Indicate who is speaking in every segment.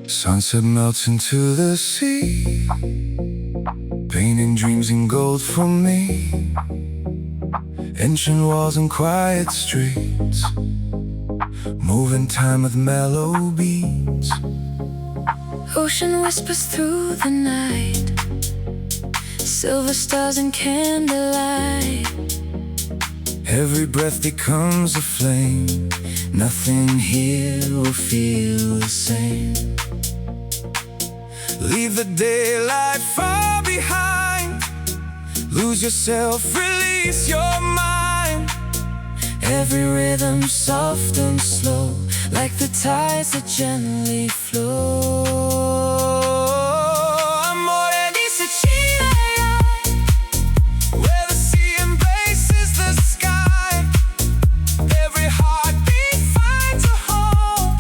Speaker 1: Sunset melts into the sea, painting dreams in gold for me. Ancient walls and quiet streets, moving time with mellow beats.
Speaker 2: Ocean whispers through the night, silver stars and candlelight.
Speaker 1: Every breath becomes a flame, nothing here will feel the same. Leave the daylight far behind, lose yourself, release your mind. Every rhythm soft and slow, like the tides that gently flow. Amore di Sicilia, where the sea embraces the sky. Every heartbeat finds a home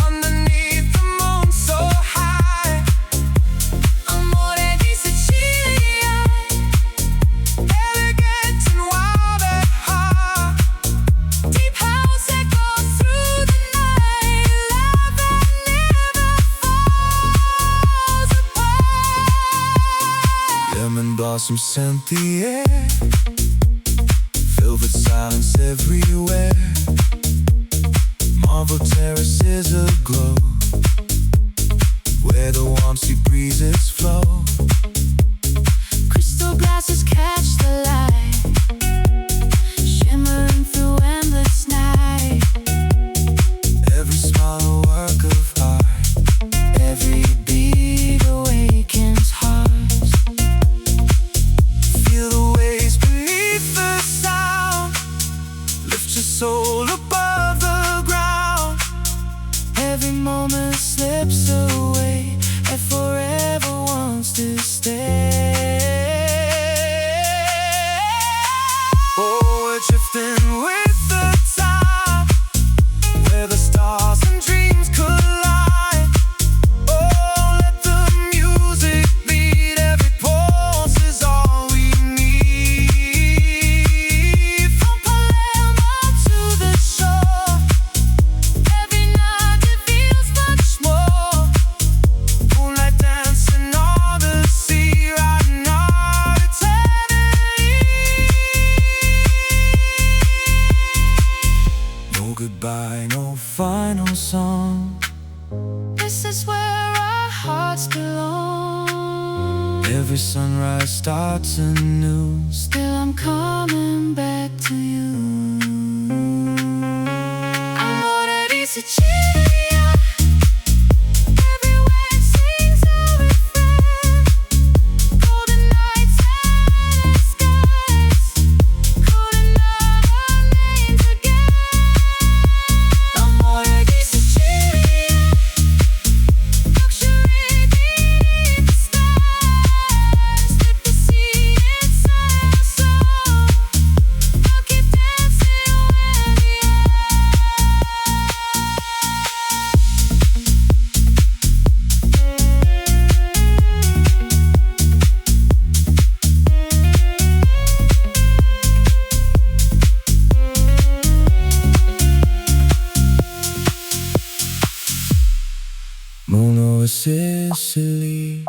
Speaker 1: underneath the moon so high. Amore di Sicilia, elegant and wild at heart. Deep house echoes through the night, love that never falls apart. Lemon blossoms scent the air, velvet silence everywhere. Marble terraces aglow, where the warm sea breezes flow.
Speaker 2: Crystal glasses catch the light, shimmering through endless night.
Speaker 1: Every smile a work of art,
Speaker 2: Every beat awakens hearts.
Speaker 1: feel the waves beneath the sound. Lift your soul above the ground.
Speaker 2: Every moment slips away and forever wants to stay.
Speaker 1: Oh, we're drifting with the tide, where the stars and dreams collide. Oh, let the music beat, every pulse is all we need.
Speaker 2: From Palermo to the shore, every night it feels much more.
Speaker 1: Moonlight dancing on the sea, riding our eternity. No goodbye, no final song.
Speaker 2: This is where our hearts belong.
Speaker 1: Every sunrise starts anew.
Speaker 2: Still I'm coming back to you. Amore di Sicilia, every wave sings a refrain. Golden nights and skies, calling out our names again. Amore di Sicilia, luxury beneath the stars. Let the sea inside our soul, I'll keep dancing where we are.
Speaker 1: Moon over Sicily,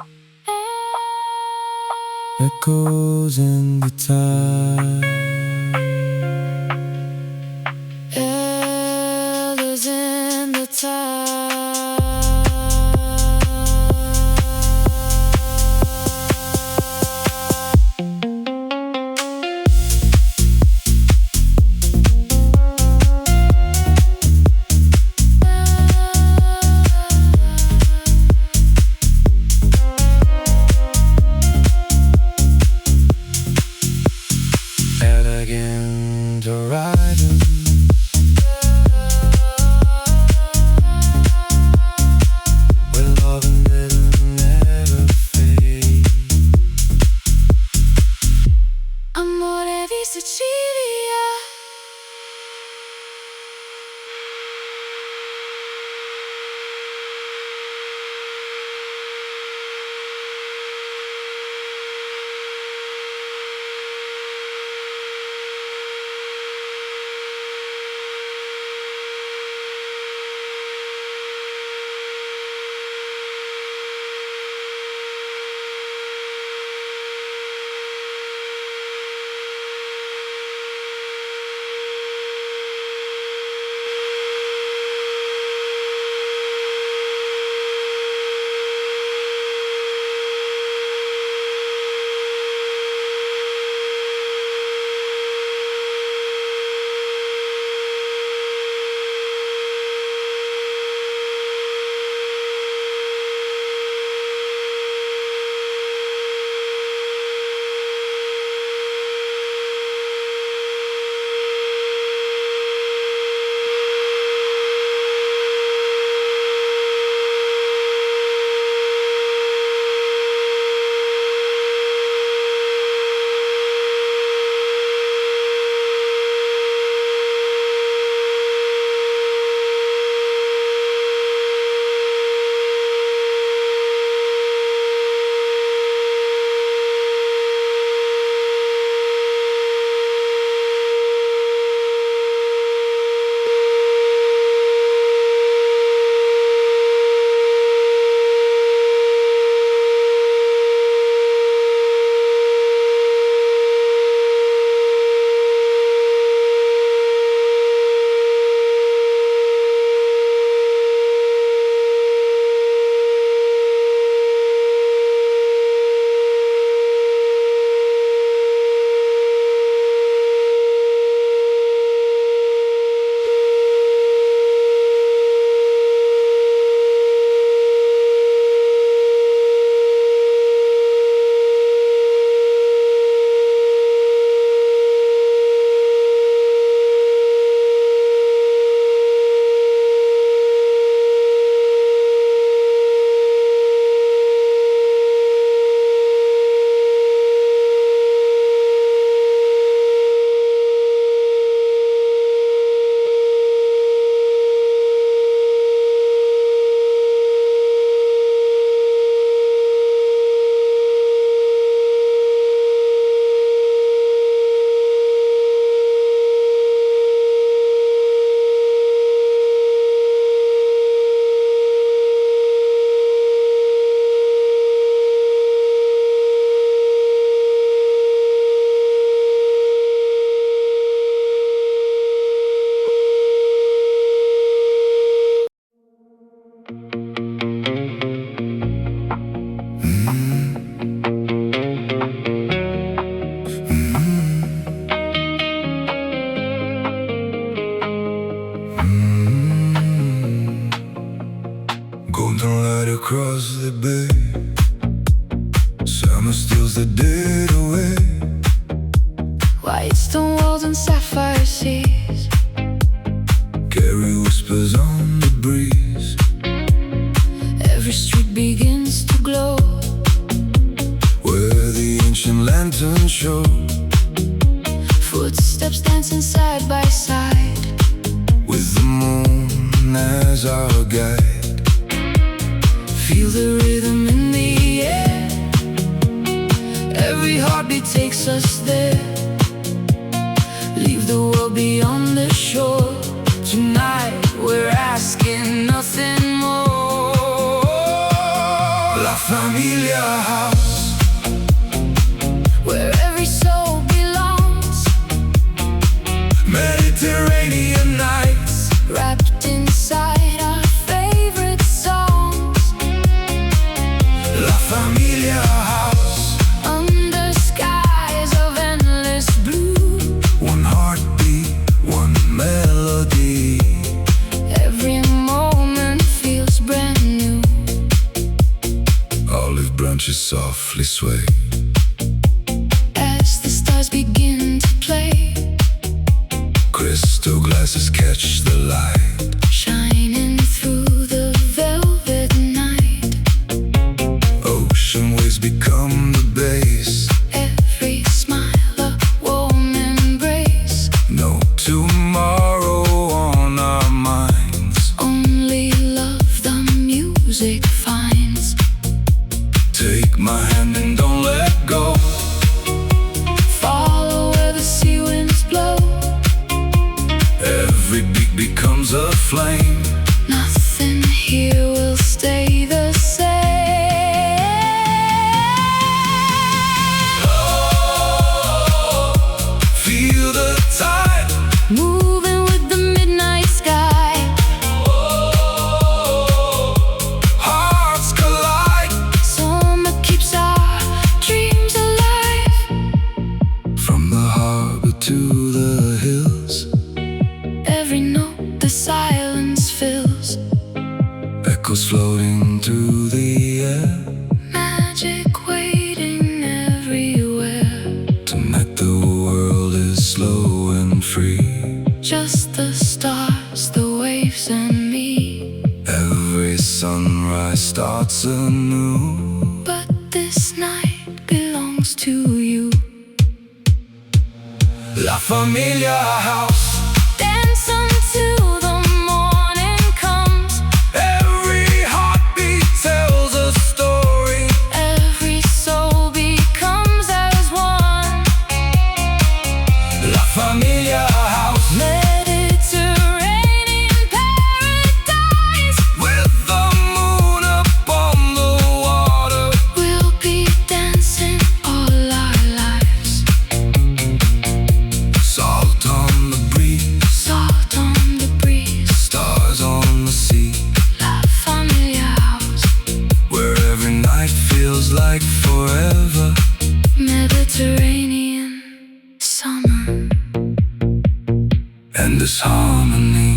Speaker 1: echoes in the tide.
Speaker 2: Elders in the tide.
Speaker 1: across the bay. Summer steals the dead away.
Speaker 2: White stone walls and sapphire seas
Speaker 1: Carry whispers on the breeze.
Speaker 2: Every street begins to glow
Speaker 1: Where the ancient lanterns show.
Speaker 2: Footsteps dancing side by side
Speaker 1: With the moon as our guide.
Speaker 2: Feel the rhythm in the air. Every heartbeat takes us there. Leave the world beyond the shore. Tonight we're asking nothing more.
Speaker 1: La Familia House,
Speaker 2: where every soul belongs.
Speaker 1: Mediterranean nights,
Speaker 2: Wrapped inside our favorite songs.
Speaker 1: La Familia House,
Speaker 2: Under skies of endless blue.
Speaker 1: one heartbeat, one melody.
Speaker 2: Every moment feels brand new.
Speaker 1: Olive branches softly sway.
Speaker 2: As the stars begin to play,
Speaker 1: Crystal glasses catch the light.
Speaker 2: shining through the velvet night.
Speaker 1: Ocean waves become the base.
Speaker 2: Every smile a warm embrace.
Speaker 1: No tomorrow on our minds.
Speaker 2: Only love the music finds.
Speaker 1: Take my hand and don't let go.
Speaker 2: Follow where the sea winds blow.
Speaker 1: Every beat becomes a flame.
Speaker 2: Nothing here will stay the same.
Speaker 1: Oh, feel the tide.
Speaker 2: Moving with the midnight sky.
Speaker 1: Oh, hearts collide.
Speaker 2: Summer keeps our dreams alive.
Speaker 1: From the harbor to the hills.
Speaker 2: Every note the silence fills.
Speaker 1: Echoes floating through the air.
Speaker 2: Magic waiting everywhere.
Speaker 1: Tonight the world is slow and free.
Speaker 2: Just the stars, the waves, and me.
Speaker 1: Every sunrise starts anew.
Speaker 2: But this night belongs to you.
Speaker 1: La Familia House,
Speaker 2: Dance until the morning comes.
Speaker 1: every heartbeat tells a story.
Speaker 2: Every soul becomes as one.
Speaker 1: La Familia House,
Speaker 2: Mediterranean paradise.
Speaker 1: with the moon upon the water.
Speaker 2: We'll be dancing all our lives.
Speaker 1: Salt on the breeze,
Speaker 2: Salt on the breeze.
Speaker 1: stars on the sea.
Speaker 2: La Familia House.
Speaker 1: Where every night feels like forever.
Speaker 2: Mediterranean summer.
Speaker 1: And this harmony.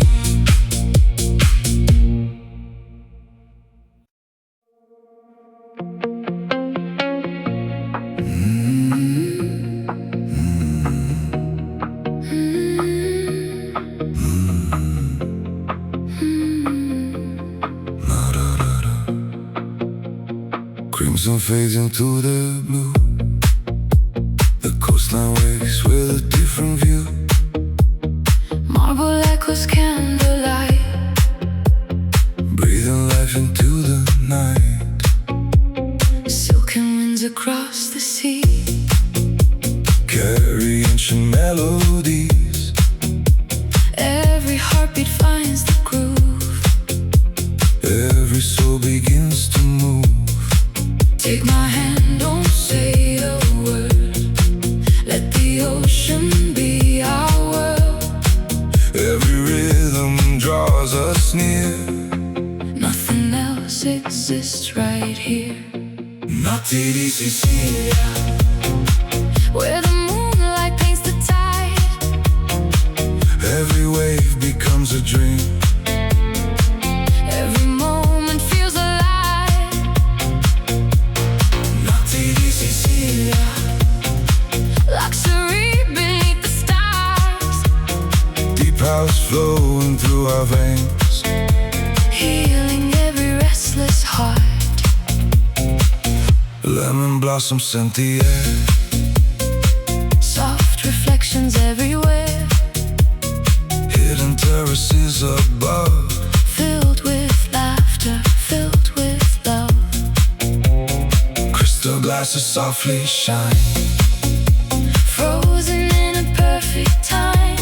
Speaker 1: Crimson fades into the blue. The coastline wakes with a different view.
Speaker 2: Marble echoes candlelight.
Speaker 1: Breathing life into the night.
Speaker 2: Silken winds across the sea.
Speaker 1: Carry ancient melodies.
Speaker 2: Every heartbeat finds the groove.
Speaker 1: Every soul begins to move.
Speaker 2: Take my hand, don't say a word. Let the ocean be our world.
Speaker 1: Every rhythm draws us near.
Speaker 2: Nothing else exists right here.
Speaker 1: Notti di Sicilia,
Speaker 2: Where the moonlight paints the tide.
Speaker 1: every wave becomes a dream.
Speaker 2: Every moment feels alive.
Speaker 1: flowing through our veins,
Speaker 2: healing every restless heart.
Speaker 1: Lemon blossoms scent the air,
Speaker 2: Soft reflections everywhere,
Speaker 1: hidden terraces above,
Speaker 2: filled with laughter, filled with love.
Speaker 1: crystal glasses softly shine,
Speaker 2: Frozen in a perfect time,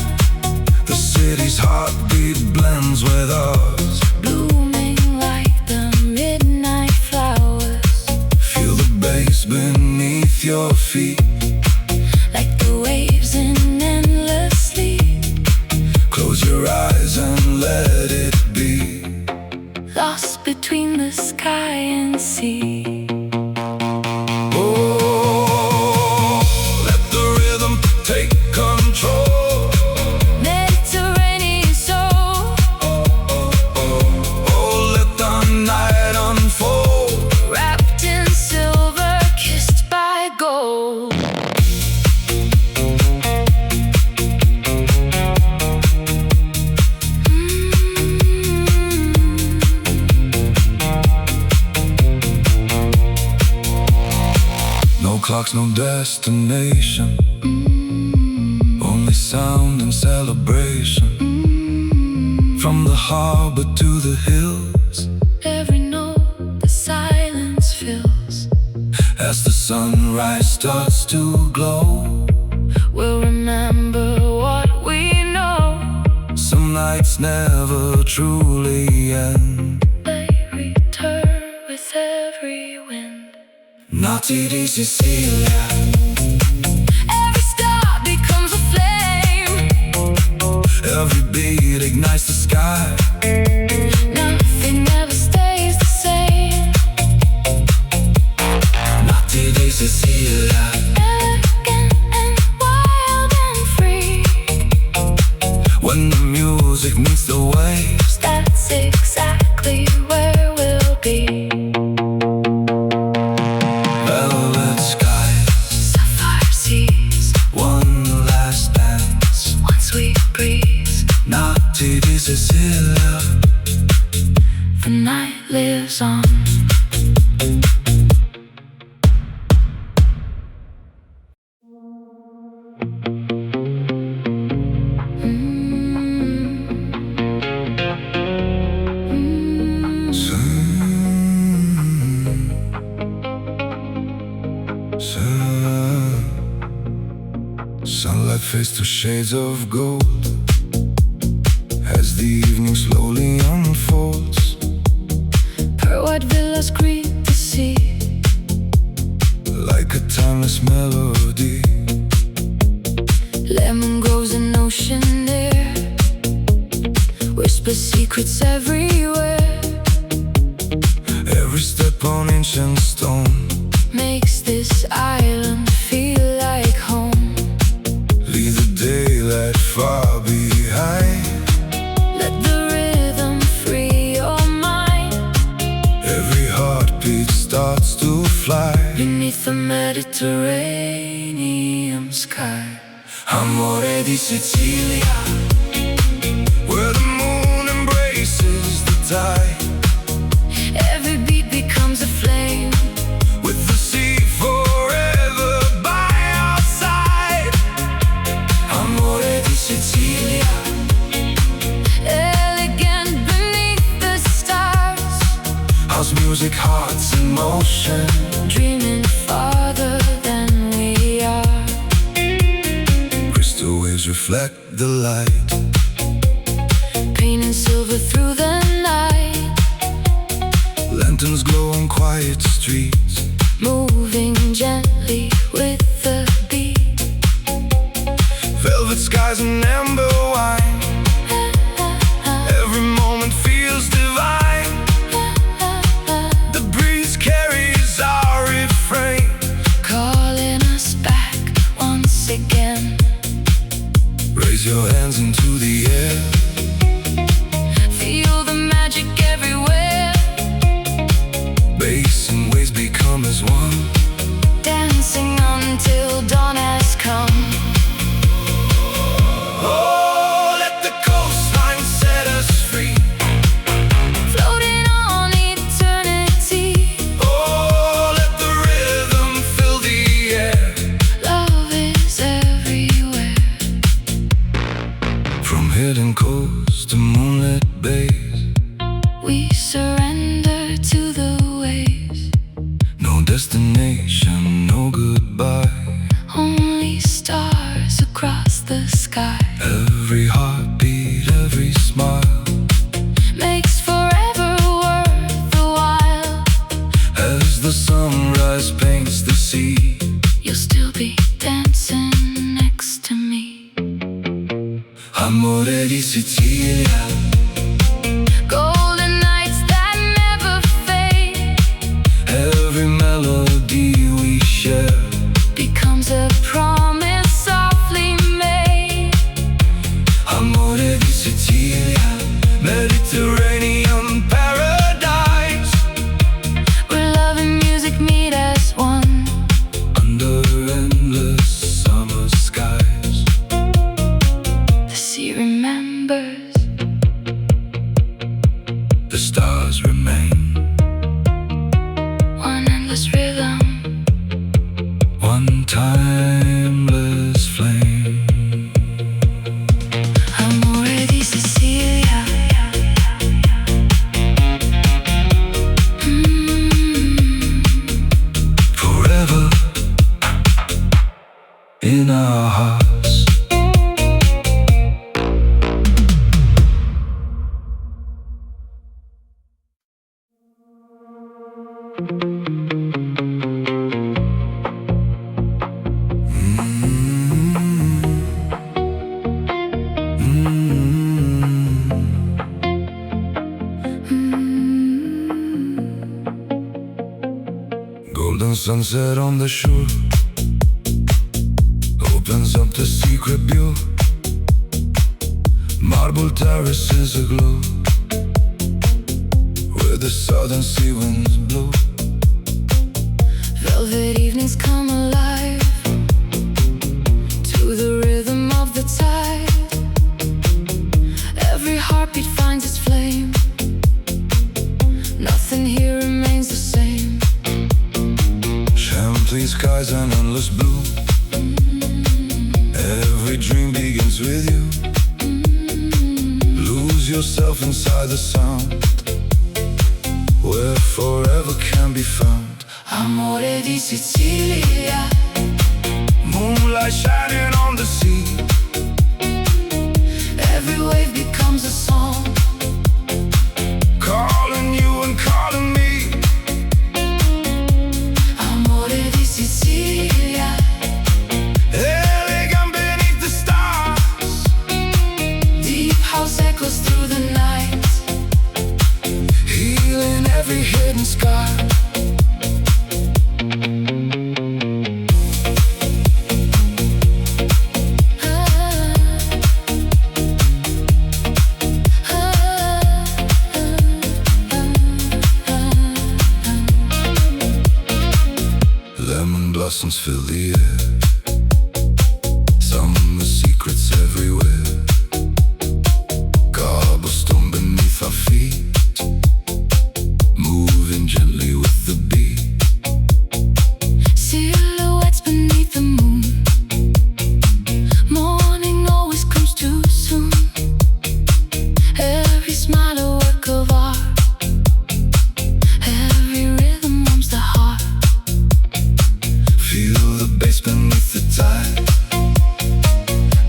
Speaker 1: the city's heartbeat blends with ours.
Speaker 2: blooming like the midnight flowers,
Speaker 1: Feel the bass beneath your feet,
Speaker 2: like the waves in endless sleep.
Speaker 1: close your eyes and let it be.
Speaker 2: Lost between the sky and sea.
Speaker 1: Oh, let the rhythm take control.
Speaker 2: Mediterranean soul,
Speaker 1: Oh, let the night unfold.
Speaker 2: wrapped in silver, kissed by gold.
Speaker 1: No clocks, no destination, only sound and celebration. From the harbor to the hills,
Speaker 2: Every note the silence fills.
Speaker 1: as the sunrise starts to glow,
Speaker 2: We'll remember what we know.
Speaker 1: some nights never truly end.
Speaker 2: They return with every wind.
Speaker 1: Notti di Sicilia,
Speaker 2: Every star becomes a flame.
Speaker 1: every beat ignites the sky.
Speaker 2: Nothing ever stays the same.
Speaker 1: Notti di Sicilia,
Speaker 2: Elegant and wild and free.
Speaker 1: when the music meets the waves,
Speaker 2: That's exactly where we'll be.
Speaker 1: velvet skies,
Speaker 2: Sapphire seas,
Speaker 1: one last dance.
Speaker 2: once we breathe,
Speaker 1: Notti di Sicilia,
Speaker 2: the night lives on.
Speaker 1: Sunlight fades to shades of gold as the evening slowly unfolds.
Speaker 2: Her white villas greet the sea,
Speaker 1: Like a timeless melody,
Speaker 2: lemon grows in ocean air, whisper secrets everywhere.
Speaker 1: every step on ancient stone,
Speaker 2: Makes this island feel like home.
Speaker 1: leave the daylight far behind.
Speaker 2: Let the rhythm free your mind.
Speaker 1: Every heartbeat starts to fly
Speaker 2: Beneath the Mediterranean sky.
Speaker 1: Amore di Sicilia, where the moon embraces the tide,
Speaker 2: Every beat becomes a flame.
Speaker 1: with the sea forever by our side. Amore di Sicilia,
Speaker 2: Elegant beneath the stars,
Speaker 1: house music, hearts in motion,
Speaker 2: dreaming farther than we are.
Speaker 1: crystal waves reflect the light,
Speaker 2: Painting silver through the night,
Speaker 1: lanterns glow on quiet streets,
Speaker 2: moving gently with the beat.
Speaker 1: velvet skies and amber wine, every moment feels divine. The breeze carries our refrain,
Speaker 2: Calling us back once again.
Speaker 1: raise your hands into the air,
Speaker 2: Feel the magic everywhere.
Speaker 1: bass and waves become as one.
Speaker 2: Dancing until dawn has come.
Speaker 1: Oh,
Speaker 2: surrender to the waves.
Speaker 1: No destination, no goodbye.
Speaker 2: Only stars across the sky.
Speaker 1: Every heartbeat, every smile
Speaker 2: Makes forever worth the while.
Speaker 1: as the sunrise paints the sea.
Speaker 2: You'll still be dancing next to me.
Speaker 1: Amore di Sicilia,
Speaker 2: Golden nights that never fade
Speaker 1: every melody we share
Speaker 2: becomes a promise softly made.
Speaker 1: Amore di Sicilia, Mediterranean paradise,
Speaker 2: Where love and music meet as one.
Speaker 1: under endless summer skies.
Speaker 2: The sea remembers,
Speaker 1: The stars remain,
Speaker 2: one endless rhythm.
Speaker 1: one timeless flame.
Speaker 2: Amore di Sicilia.
Speaker 1: Forever in our hearts. Golden sunset on the shore opens up the secret view. Marble terraces aglow where the southern sea winds blow.
Speaker 2: Velvet evenings come alive to the rhythm of the tide. Every heartbeat finds its flame. Nothing here remains the same.
Speaker 1: Champagne skies and endless blue. Every dream begins with you. Lose yourself inside the sound where forever can be found.
Speaker 2: Amore di Sicilia.
Speaker 1: Moonlight shining on the sea.
Speaker 2: Every wave becomes a song.
Speaker 1: Calling you and calling me.
Speaker 2: Amore di Sicilia.
Speaker 1: Elegant beneath the stars.
Speaker 2: Deep house echoes through the night.
Speaker 1: Healing every hidden scar. Lemon blossoms fill the air. Summer secrets everywhere. Cobblestone beneath our feet, moving gently with the beat.
Speaker 2: Silhouettes beneath the moon. Morning always comes too soon. Every smile a work of art. Every rhythm warms the heart.
Speaker 1: Feel the bass beneath the tide.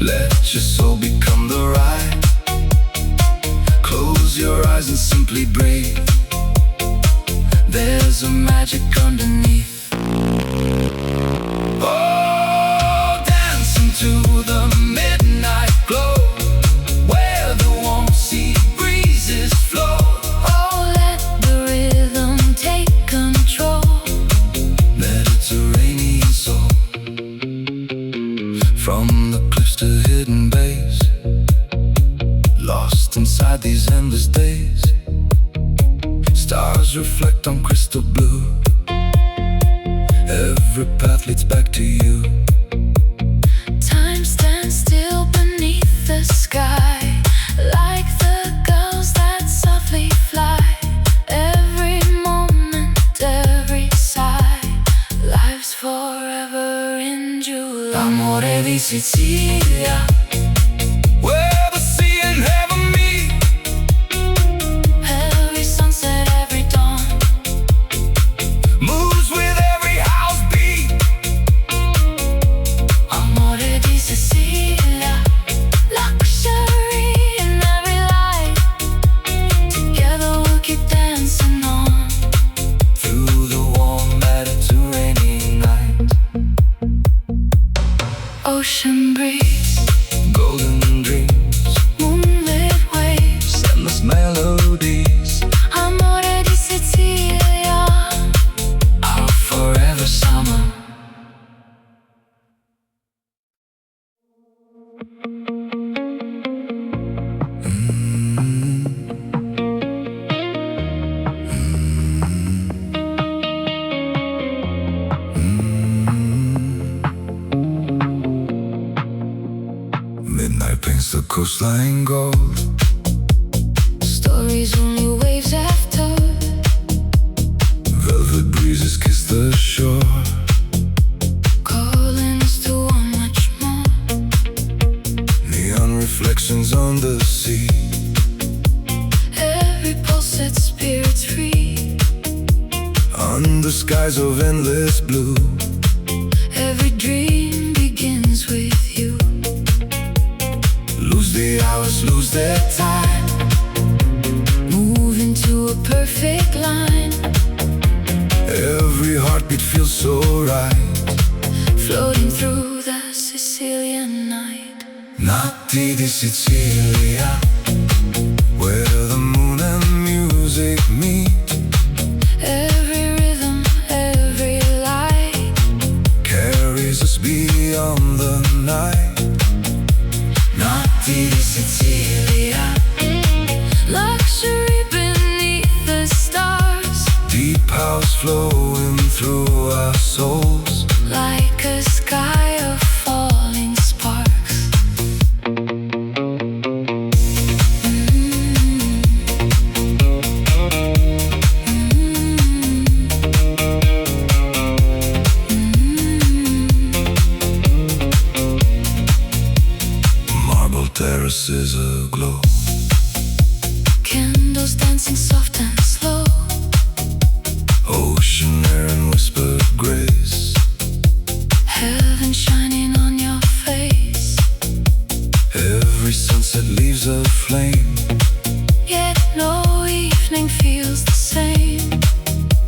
Speaker 1: Let your soul become the ride. Close your eyes and simply breathe. There's a magic underneath. Oh, dancing to the midnight glow, where the warm sea breezes flow.
Speaker 2: Oh, let the rhythm take control.
Speaker 1: Mediterranean soul. From the cliffs to hidden bays, lost inside these endless days. Stars reflect on crystal blue. Every path leads back to you.
Speaker 2: Time stands still beneath the sky, like the gulls that softly fly. Every moment, every sigh, life's forever in July. Amore di Sicilia,
Speaker 1: Where the sea and heaven meet.
Speaker 2: every sunset, and on
Speaker 1: through the warm Mediterranean night.
Speaker 2: Ocean breeze,
Speaker 1: Golden dreams,
Speaker 2: moonlit waves,
Speaker 1: endless melodies,
Speaker 2: amore di Sicilia,
Speaker 1: our forever summer. Midnight paints the coastline gold.
Speaker 2: stories only waves have told.
Speaker 1: Velvet breezes kiss the shore.
Speaker 2: Calling us to want much more.
Speaker 1: Neon reflections on the sea.
Speaker 2: Every pulse sets spirits free.
Speaker 1: Under skies of endless blue.
Speaker 2: Every dream begins with you.
Speaker 1: Lose the hours, lose their time.
Speaker 2: Move into a perfect line.
Speaker 1: Every heartbeat feels so right.
Speaker 2: Floating through the Sicilian night.
Speaker 1: Notti di Sicilia, where the moon and music meet.
Speaker 2: Every rhythm, every light
Speaker 1: Carries us beyond the night. Notti di Sicilia,
Speaker 2: luxury beneath the stars.
Speaker 1: deep house flowing through our souls.
Speaker 2: Like a sky of falling sparks.
Speaker 1: Marble terraces aglow.
Speaker 2: Candles dancing soft and slow.
Speaker 1: Ocean air and whispered grace.
Speaker 2: Heaven shining on your face.
Speaker 1: Every sunset leaves a flame.
Speaker 2: Yet no evening feels the same.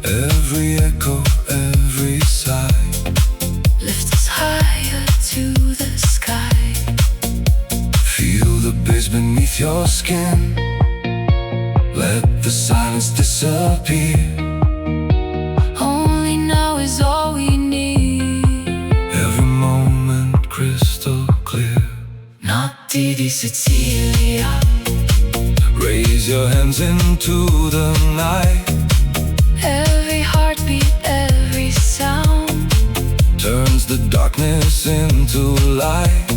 Speaker 1: Every echo, every sigh.
Speaker 2: Lift us higher to the sky.
Speaker 1: Feel the bass beneath your skin. Let the silence disappear.
Speaker 2: Only now is all we need.
Speaker 1: Every moment crystal clear.
Speaker 2: Notti di Sicilia.
Speaker 1: Raise your hands into the night.
Speaker 2: Every heartbeat, every sound
Speaker 1: Turns the darkness into light.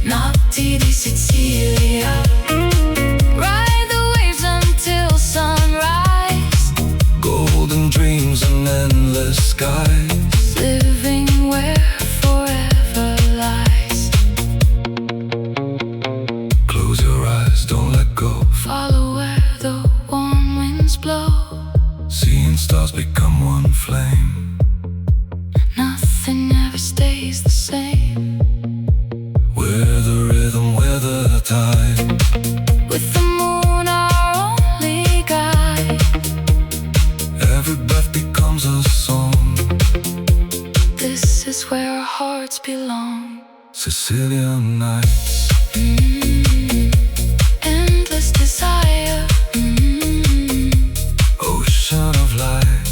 Speaker 2: Notti di Sicilia. Ride the waves until sunrise.
Speaker 1: Golden dreams and endless skies.
Speaker 2: Living where forever lies.
Speaker 1: Close your eyes, don't let go.
Speaker 2: Follow where the warm winds blow.
Speaker 1: Seeing stars become one flame.
Speaker 2: Nothing ever stays the same.
Speaker 1: We're the rhythm, we're the time.
Speaker 2: With the moon our only guide.
Speaker 1: Every breath becomes a song.
Speaker 2: This is where our hearts belong.
Speaker 1: Sicilian nights.
Speaker 2: Endless desire.
Speaker 1: Ocean of light.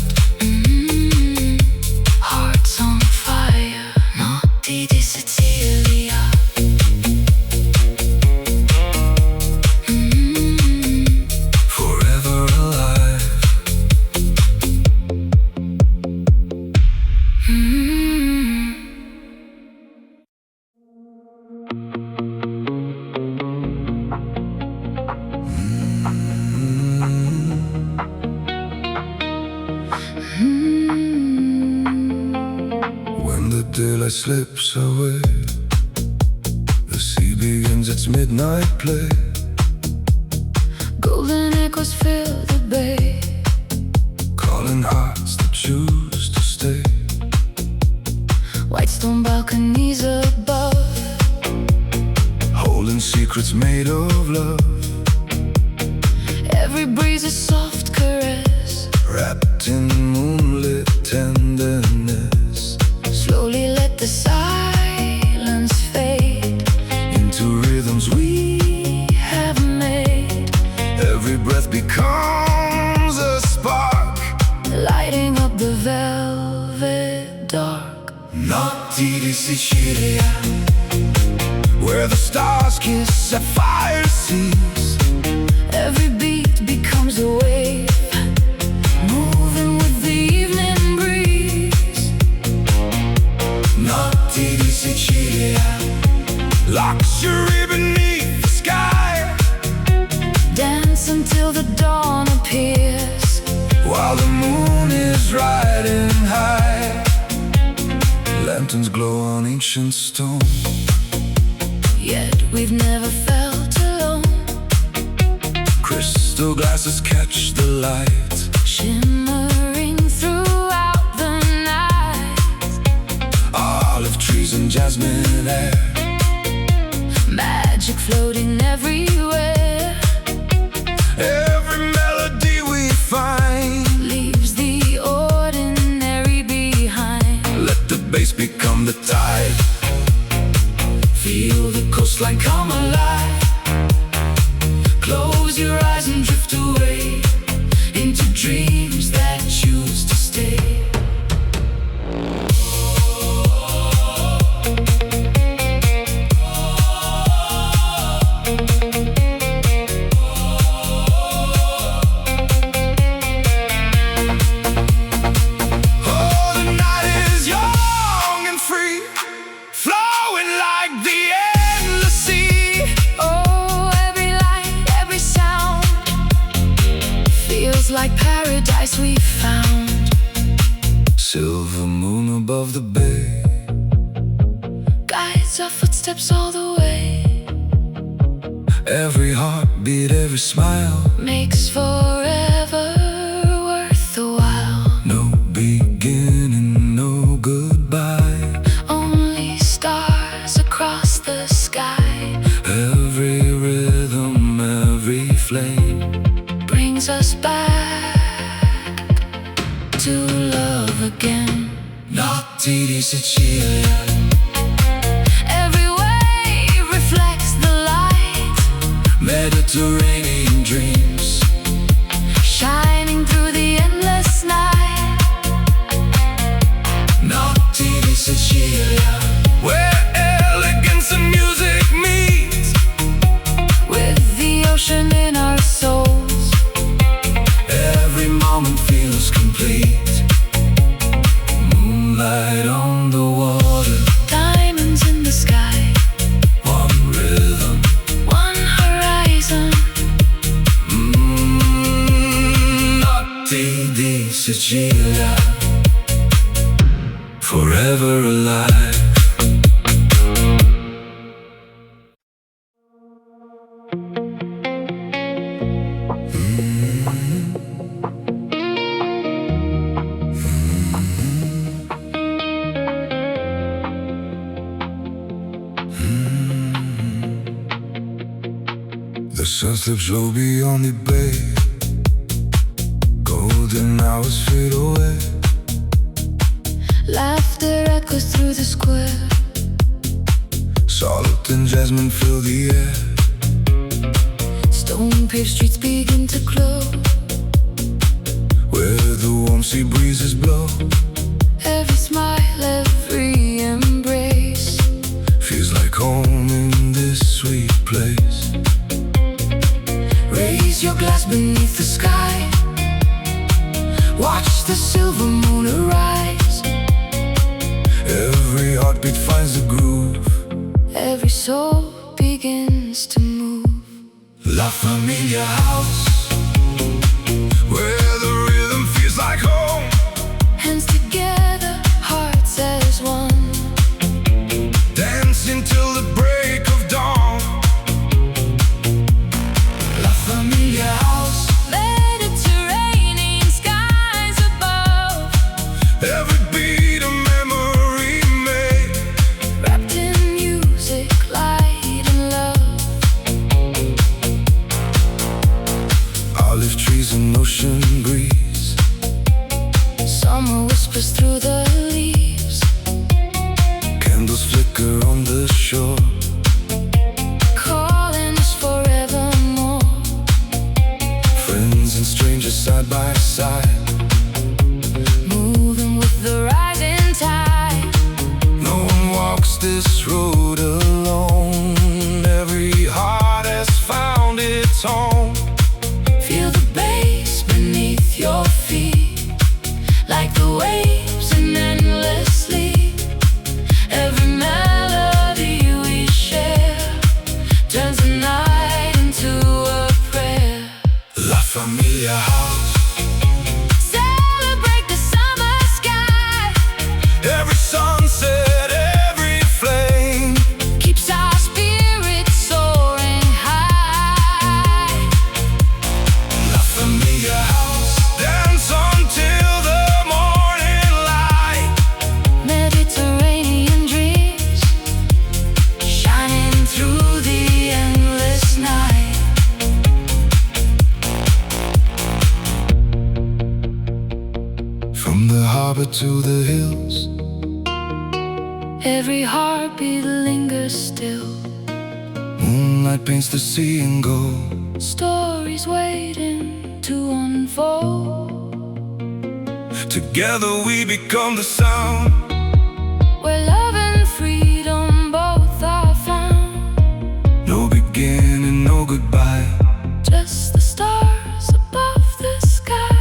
Speaker 2: Hearts on fire. Notti di Sicilia.
Speaker 1: Forever alive. When the daylight slips away, the sea begins its midnight play.
Speaker 2: Golden echoes fill the bay.
Speaker 1: Calling hearts that choose to stay.
Speaker 2: White stone balconies above.
Speaker 1: Holding secrets made of love.
Speaker 2: Every breeze a soft caress.
Speaker 1: wrapped in moonlit tenderness.
Speaker 2: Slowly let the silence fade
Speaker 1: into rhythms we have made. Every breath becomes a spark,
Speaker 2: lighting up the velvet dark.
Speaker 1: Notti di Sicilia, where the stars kiss sapphire seas.
Speaker 2: Every beat becomes a wave, moving with the evening breeze.
Speaker 1: Notti di Sicilia, luxury beneath the sky.
Speaker 2: Dance until the dawn appears,
Speaker 1: while the moon is riding high. Lanterns glow on ancient stone,
Speaker 2: yet we've never felt alone.
Speaker 1: Crystal glasses catch the light,
Speaker 2: shimmering throughout the night.
Speaker 1: Olive trees and jasmine air,
Speaker 2: magic floating everywhere.
Speaker 1: Every melody we find
Speaker 2: leaves the ordinary behind.
Speaker 1: Let the bass become the tide, feel the coastline come alive.
Speaker 2: Close your eyes and drift away into dreams that choose to stay.
Speaker 1: Oh, the night is young and free, flowing like the endless sea.
Speaker 2: Like paradise we found.
Speaker 1: Silver moon above the bay
Speaker 2: guides our footsteps all the way.
Speaker 1: Every heartbeat, every smile
Speaker 2: makes forever worth the while.
Speaker 1: No beginning, no goodbye,
Speaker 2: only stars across the sky.
Speaker 1: Every rhythm, every flame
Speaker 2: brings us back to love again.
Speaker 1: Notti di Sicilia,
Speaker 2: every wave reflects the light.
Speaker 1: Mediterranean dreams
Speaker 2: shining through the endless night.
Speaker 1: Notti di Sicilia, where elegance and music meet,
Speaker 2: with the ocean in our souls.
Speaker 1: Every moment feels complete. Moonlight on the water,
Speaker 2: diamonds in the sky.
Speaker 1: one rhythm,
Speaker 2: one horizon.
Speaker 1: Notti di Sicilia, forever alive. The sun slips low beyond the bay, golden hours fade away.
Speaker 2: Laughter echoes through the square.
Speaker 1: Salt and jasmine fill the air.
Speaker 2: Stone paved streets begin to glow,
Speaker 1: where the warm sea breezes blow.
Speaker 2: every smile, every embrace
Speaker 1: feels like home in this sweet place.
Speaker 2: Raise your glass beneath the sky, watch the silver moon arise.
Speaker 1: Every heartbeat finds a groove,
Speaker 2: every soul begins to move.
Speaker 1: La Familia House, where the rhythm feels like home.
Speaker 2: Hands together, hearts as one.
Speaker 1: Dancing till the break of dawn. La Familia House,
Speaker 2: Mediterranean skies above.
Speaker 1: every beat a memory made.
Speaker 2: Wrapped in music, light and love. whispers through the leaves.
Speaker 1: Candles flicker on the shore,
Speaker 2: Calling us forevermore.
Speaker 1: friends and strangers side by side,
Speaker 2: Moving with the rising tide.
Speaker 1: no one walks this road alone. Every heart has found its home.
Speaker 2: Feel the bass beneath your feet, like the waves in endless sleep. Every melody we share turns the night into a prayer.
Speaker 1: La Familia House,
Speaker 2: Celebrate the summer sky.
Speaker 1: every sunset, every flame,
Speaker 2: Keeps our spirits soaring high.
Speaker 1: La Familia House, dance until the morning light.
Speaker 2: Mediterranean dreams shining through the endless night.
Speaker 1: From the harbor to the hills,
Speaker 2: Every heartbeat lingers still.
Speaker 1: moonlight paints the sea in gold.
Speaker 2: Stories waiting to unfold.
Speaker 1: Together we become the sound,
Speaker 2: Where love and freedom both are found.
Speaker 1: no beginning, no goodbye.
Speaker 2: Just the stars above the sky.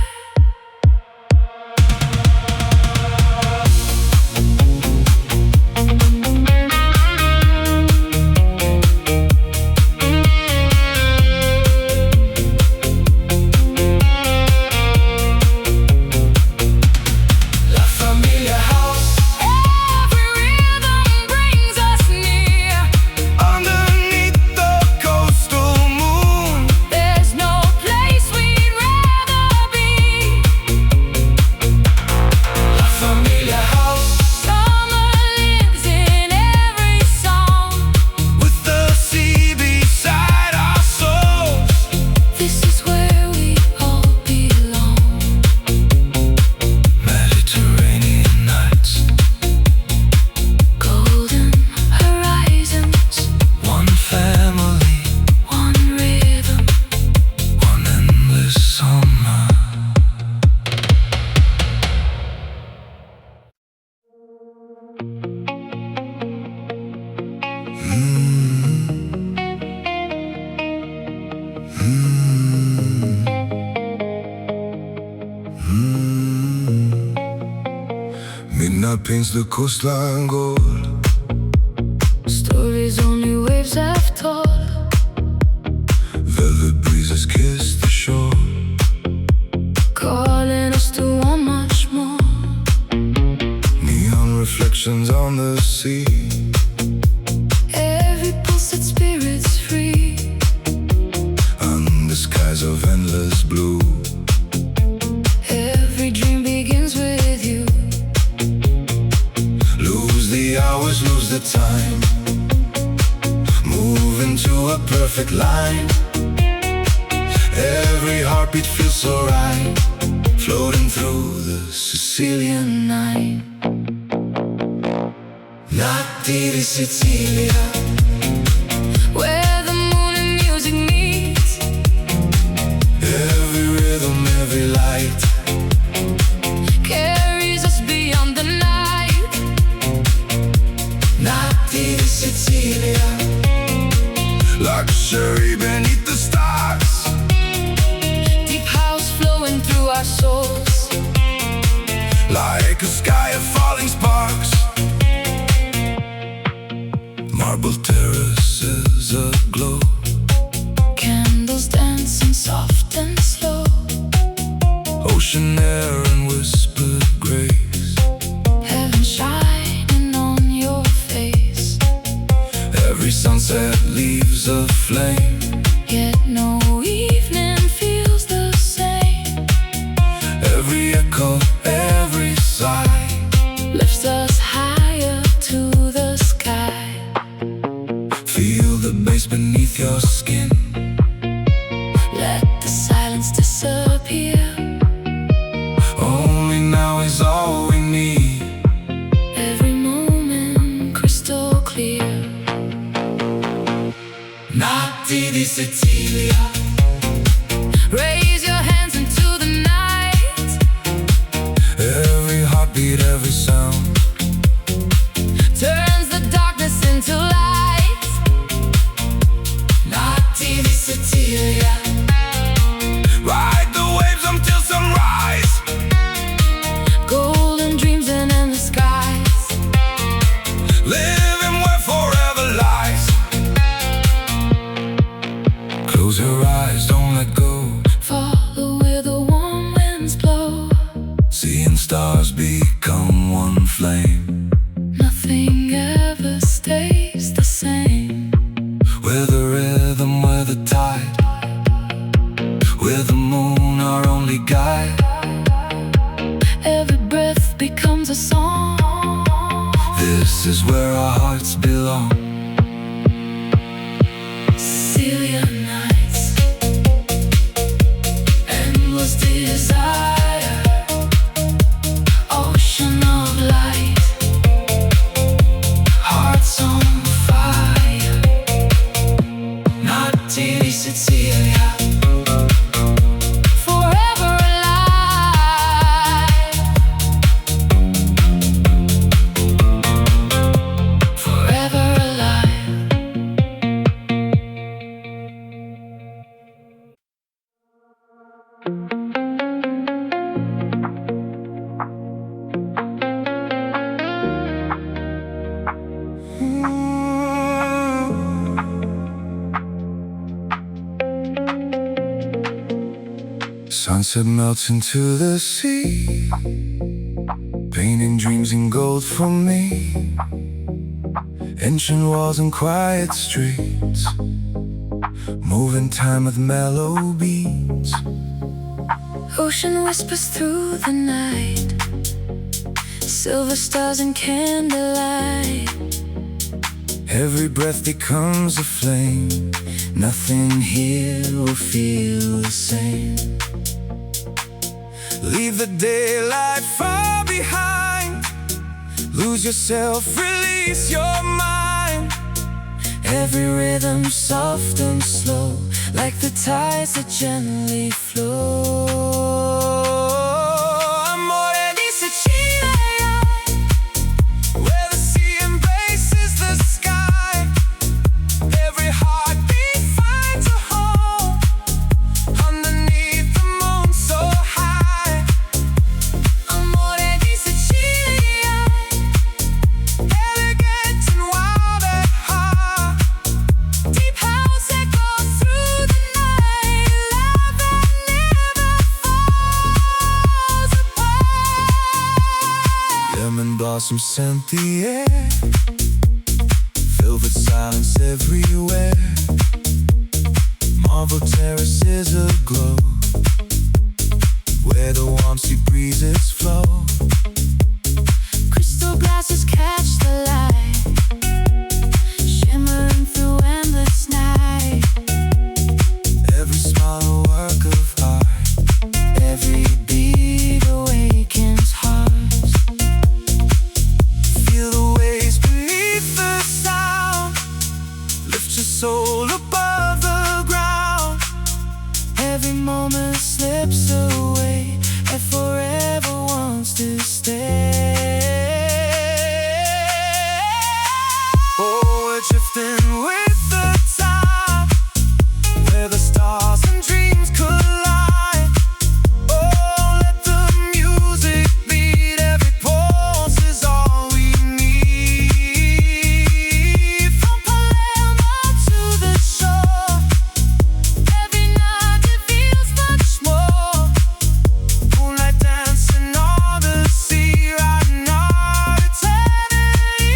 Speaker 1: La Familia House,
Speaker 2: Every rhythm brings us near.
Speaker 1: underneath the coastal moon.
Speaker 2: There's no place we'd rather be.
Speaker 1: La Familia House,
Speaker 2: Summer lives in every song.
Speaker 1: with the sea beside our souls.
Speaker 2: This is where we all belong.
Speaker 1: Mediterranean nights,
Speaker 2: Golden horizons,
Speaker 1: one family,
Speaker 2: one rhythm.
Speaker 1: one endless summer. Midnight paints the coastline gold.
Speaker 2: Stories only waves have told.
Speaker 1: Velvet breezes kiss the shore.
Speaker 2: Calling us to want much more.
Speaker 1: Neon reflections on the sea.
Speaker 2: Every pulse set spirits free.
Speaker 1: Under skies of endless blue.
Speaker 2: Every dream begins with you.
Speaker 1: Lose the hours, lose the time. Move into a perfect line. Every heartbeat feels so right. Floating through the Sicilian night. Notti di Sicilia,
Speaker 2: Where the moon and music meet.
Speaker 1: every rhythm, every light.
Speaker 2: Carries us beyond the night.
Speaker 1: Notti di Sicilia, luxury beneath the stars.
Speaker 2: Deep house flowing through our souls.
Speaker 1: Like a sky of falling sparks. Marble terraces aglow.
Speaker 2: Candles dancing soft and slow.
Speaker 1: Ocean air and whispered grace.
Speaker 2: Heaven shining on your face.
Speaker 1: Every sunset leaves a flame.
Speaker 2: Yet no evening feels the same.
Speaker 1: Every echo, every sigh.
Speaker 2: Lifts us higher to the sky.
Speaker 1: Feel the bass beneath your skin.
Speaker 2: Let the silence disappear.
Speaker 1: Only now is all we need. stars become one flame.
Speaker 2: Nothing ever stays the same.
Speaker 1: We're the rhythm, we're the tide, we're the moon, our only guide.
Speaker 2: Every breath becomes a song.
Speaker 1: This is where our hearts belong.
Speaker 2: Sicilian nights, endless desire, ocean of light, hearts on fire. Notti di Sicilia, forever alive, forever alive.
Speaker 1: Sunset melts into the sea, painting dreams in gold for me. Ancient walls and quiet streets, moving time with mellow beats.
Speaker 2: Ocean whispers through the night, silver stars and candlelight.
Speaker 1: Every breath becomes a flame, nothing here will feel the same. Leave the daylight far behind, lose yourself, release your mind.
Speaker 2: Every rhythm soft and slow, like the tides that gently flow.
Speaker 1: Amore di Sicilia, where the sea embraces the sky. Every heartbeat finds a home underneath the moon so high.
Speaker 2: Amore di Sicilia,
Speaker 1: Elegant and wild at heart,
Speaker 2: deep house echoes through the night. Love that never falls apart.
Speaker 1: lemon blossoms scent the air, velvet silence everywhere. Marble terraces aglow, where the warm sea breezes flow.
Speaker 2: Crystal glasses catch the light, shimmering through endless night.
Speaker 1: Every smile a work of art,
Speaker 2: Every beat awakens hearts.
Speaker 1: feel the waves beneath the sound. Lift your soul above the ground.
Speaker 2: Every moment slips away and forever wants to stay.
Speaker 1: Oh, we're drifting with the tide, where the stars and dreams collide. Oh, let the music beat, every pulse is all we need.
Speaker 2: From Palermo to the shore, every night it feels much more.
Speaker 1: Moonlight dancing on the sea, riding our eternity.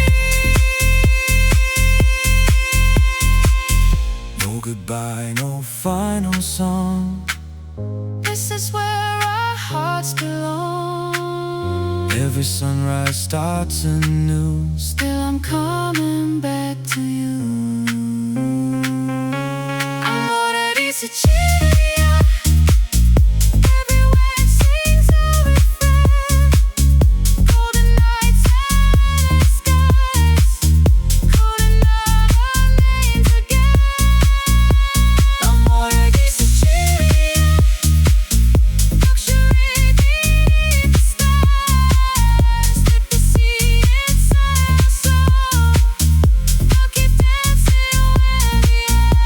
Speaker 1: No goodbye, no final song.
Speaker 2: This is where our hearts belong.
Speaker 1: Every sunrise starts anew.
Speaker 2: Still I'm coming back to you. Amore di Sicilia, every wave sings a refrain. Golden nights and skies, calling out our names again. Amore di Sicilia, luxury beneath the stars. Let the sea inside our soul, I'll keep dancing where we are.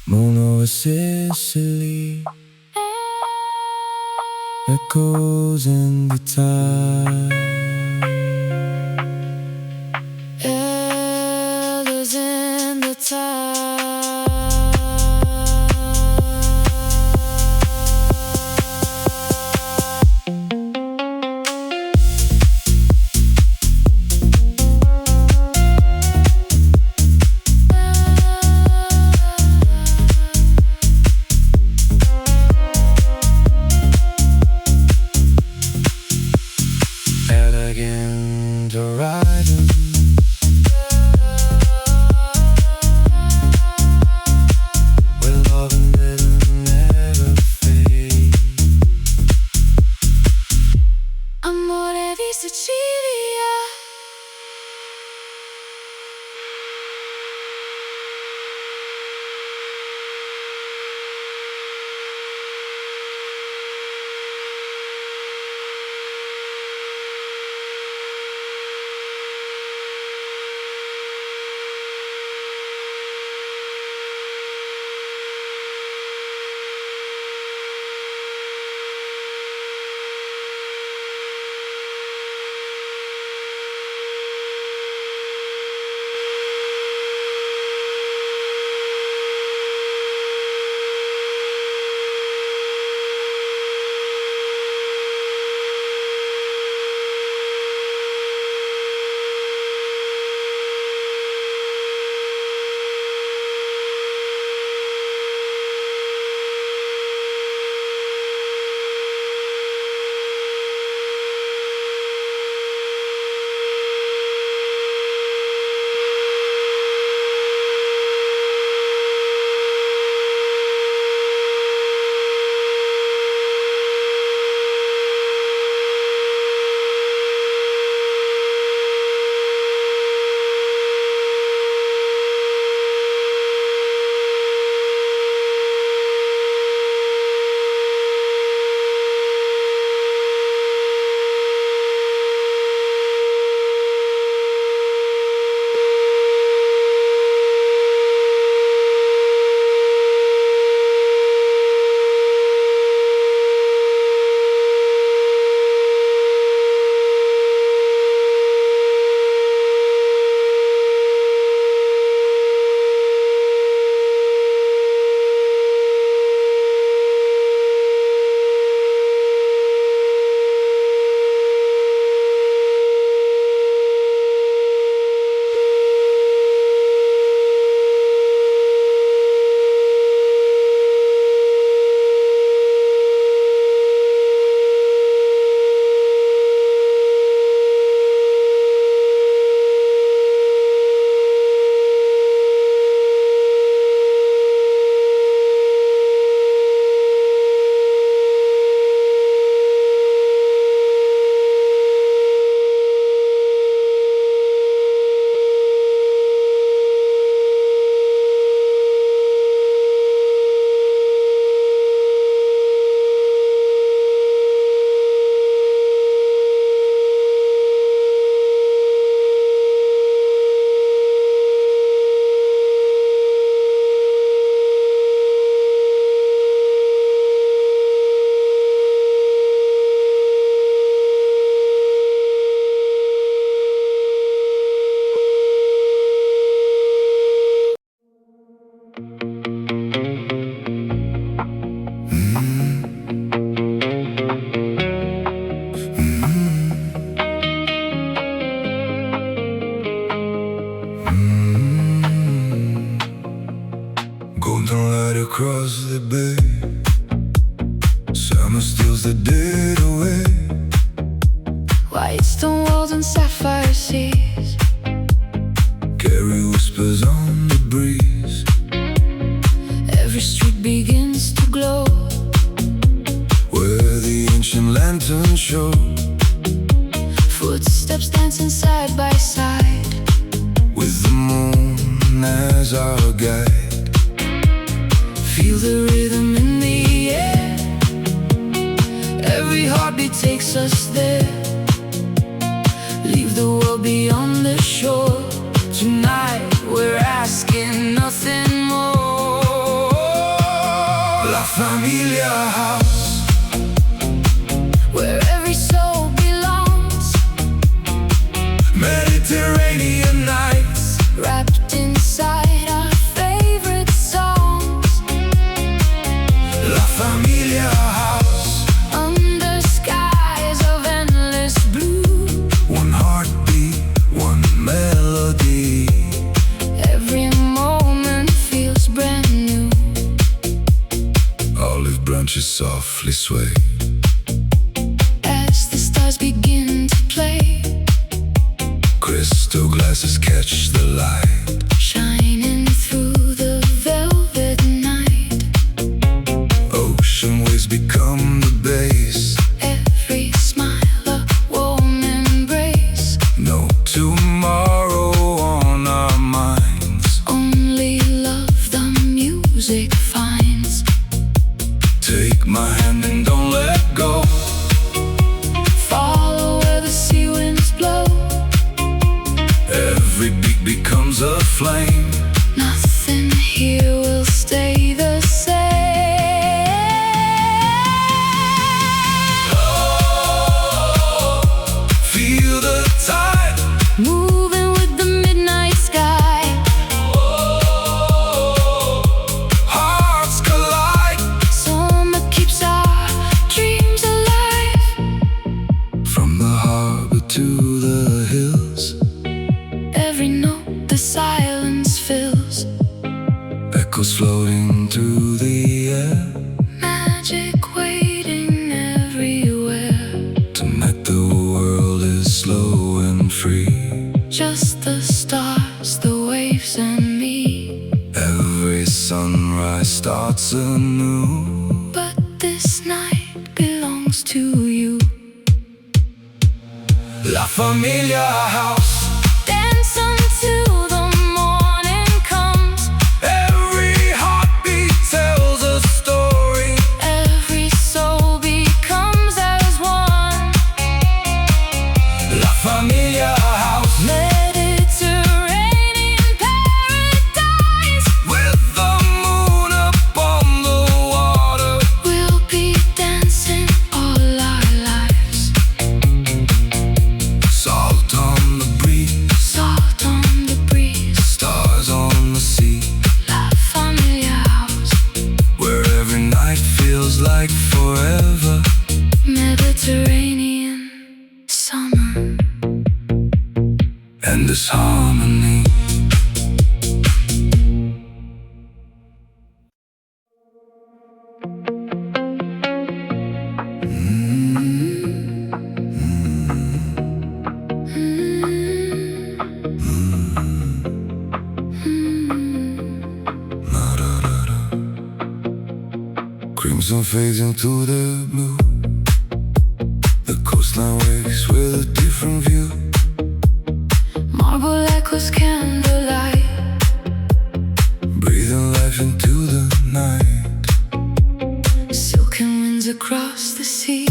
Speaker 1: Moon over Sicily, echoes in the tide.
Speaker 2: Elders in the tide.
Speaker 1: Elegant horizon, where love and rhythm never fade.
Speaker 2: Amore di Sicilia.
Speaker 1: Golden light across the bay, summer steals the dead away.
Speaker 2: White stone walls and sapphire seas,
Speaker 1: Carry whispers on the breeze.
Speaker 2: every street begins to glow,
Speaker 1: where the ancient lanterns show.
Speaker 2: footsteps dancing side by side,
Speaker 1: with the moon as our guide.
Speaker 2: feel the rhythm in the air, every heartbeat takes us there. Leave the world beyond the shore, tonight we're asking nothing more.
Speaker 1: La Familia House, branches softly sway
Speaker 2: as the stars begin to play.
Speaker 1: Crystal glasses catch the light,
Speaker 2: Shining through the velvet night.
Speaker 1: ocean waves become the base.
Speaker 2: Every smile a warm embrace.
Speaker 1: No tomorrow on our minds,
Speaker 2: Only love the music finds.
Speaker 1: take my hand and don't let go.
Speaker 2: Follow where the sea winds blow.
Speaker 1: Every beat becomes a flame.
Speaker 2: Nothing here will stay the same.
Speaker 1: Oh, feel the tide,
Speaker 2: Moving with the midnight sky.
Speaker 1: oh, hearts collide.
Speaker 2: Summer keeps our dreams alive.
Speaker 1: From the harbor to the hills,
Speaker 2: Every note the silence fills.
Speaker 1: echoes floating through the air.
Speaker 2: Magic waiting everywhere.
Speaker 1: Tonight the world is slow and free.
Speaker 2: Just the stars, the waves, and me.
Speaker 1: Every sunrise starts anew.
Speaker 2: But this night belongs to you.
Speaker 1: La Familia House,
Speaker 2: Dance until the morning comes.
Speaker 1: every heartbeat tells a story.
Speaker 2: Every soul becomes as one.
Speaker 1: La Familia House,
Speaker 2: Mediterranean paradise.
Speaker 1: with the moon upon the water.
Speaker 2: We'll be dancing all our lives.
Speaker 1: Salt on the breeze,
Speaker 2: Salt on the breeze.
Speaker 1: stars on the sea,
Speaker 2: La Familia House.
Speaker 1: where every night feels like forever.
Speaker 2: Mediterranean summer.
Speaker 1: And this harmony, crimson fades into the blue. The coastline wakes with a different view.
Speaker 2: Marble echoes candlelight.
Speaker 1: Breathing life into the night.
Speaker 2: Silken winds across the sea.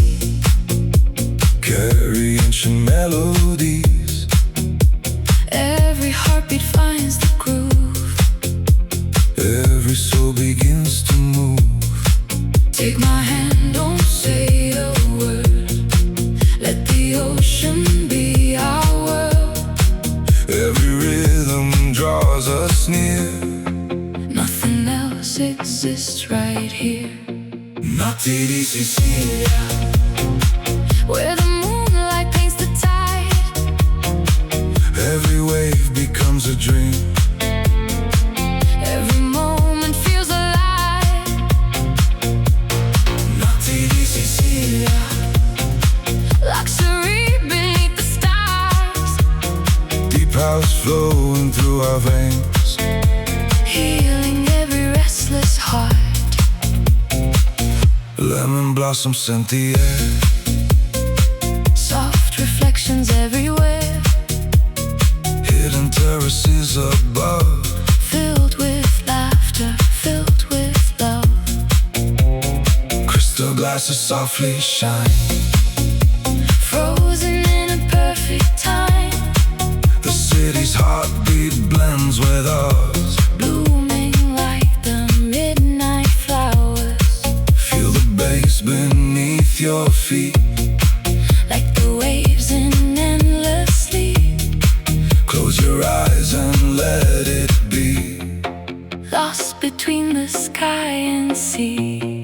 Speaker 1: Carry ancient melodies.
Speaker 2: Every heartbeat finds the groove.
Speaker 1: Every soul begins to move.
Speaker 2: Take my hand, don't say a word. Let the ocean be our world.
Speaker 1: Every rhythm draws us near.
Speaker 2: Nothing else exists right here.
Speaker 1: Notti di Sicilia,
Speaker 2: Where the moonlight paints the tide.
Speaker 1: every wave becomes a dream.
Speaker 2: Every moment feels alive.
Speaker 1: Notti di Sicilia,
Speaker 2: Luxury beneath the stars.
Speaker 1: deep house flowing through our veins.
Speaker 2: Healing every restless heart.
Speaker 1: Lemon blossom scent the air.
Speaker 2: Soft reflections everywhere.
Speaker 1: Hidden terraces above.
Speaker 2: Filled with laughter, filled with love.
Speaker 1: Crystal glasses softly shine.
Speaker 2: Frozen in a perfect time.
Speaker 1: The city's heartbeat blends with ours.
Speaker 2: Blooming like the midnight flowers.
Speaker 1: Feel the bass beneath your feet.
Speaker 2: Like the waves in endless sleep.
Speaker 1: Close your eyes and let it be.
Speaker 2: Lost between the sky and sea.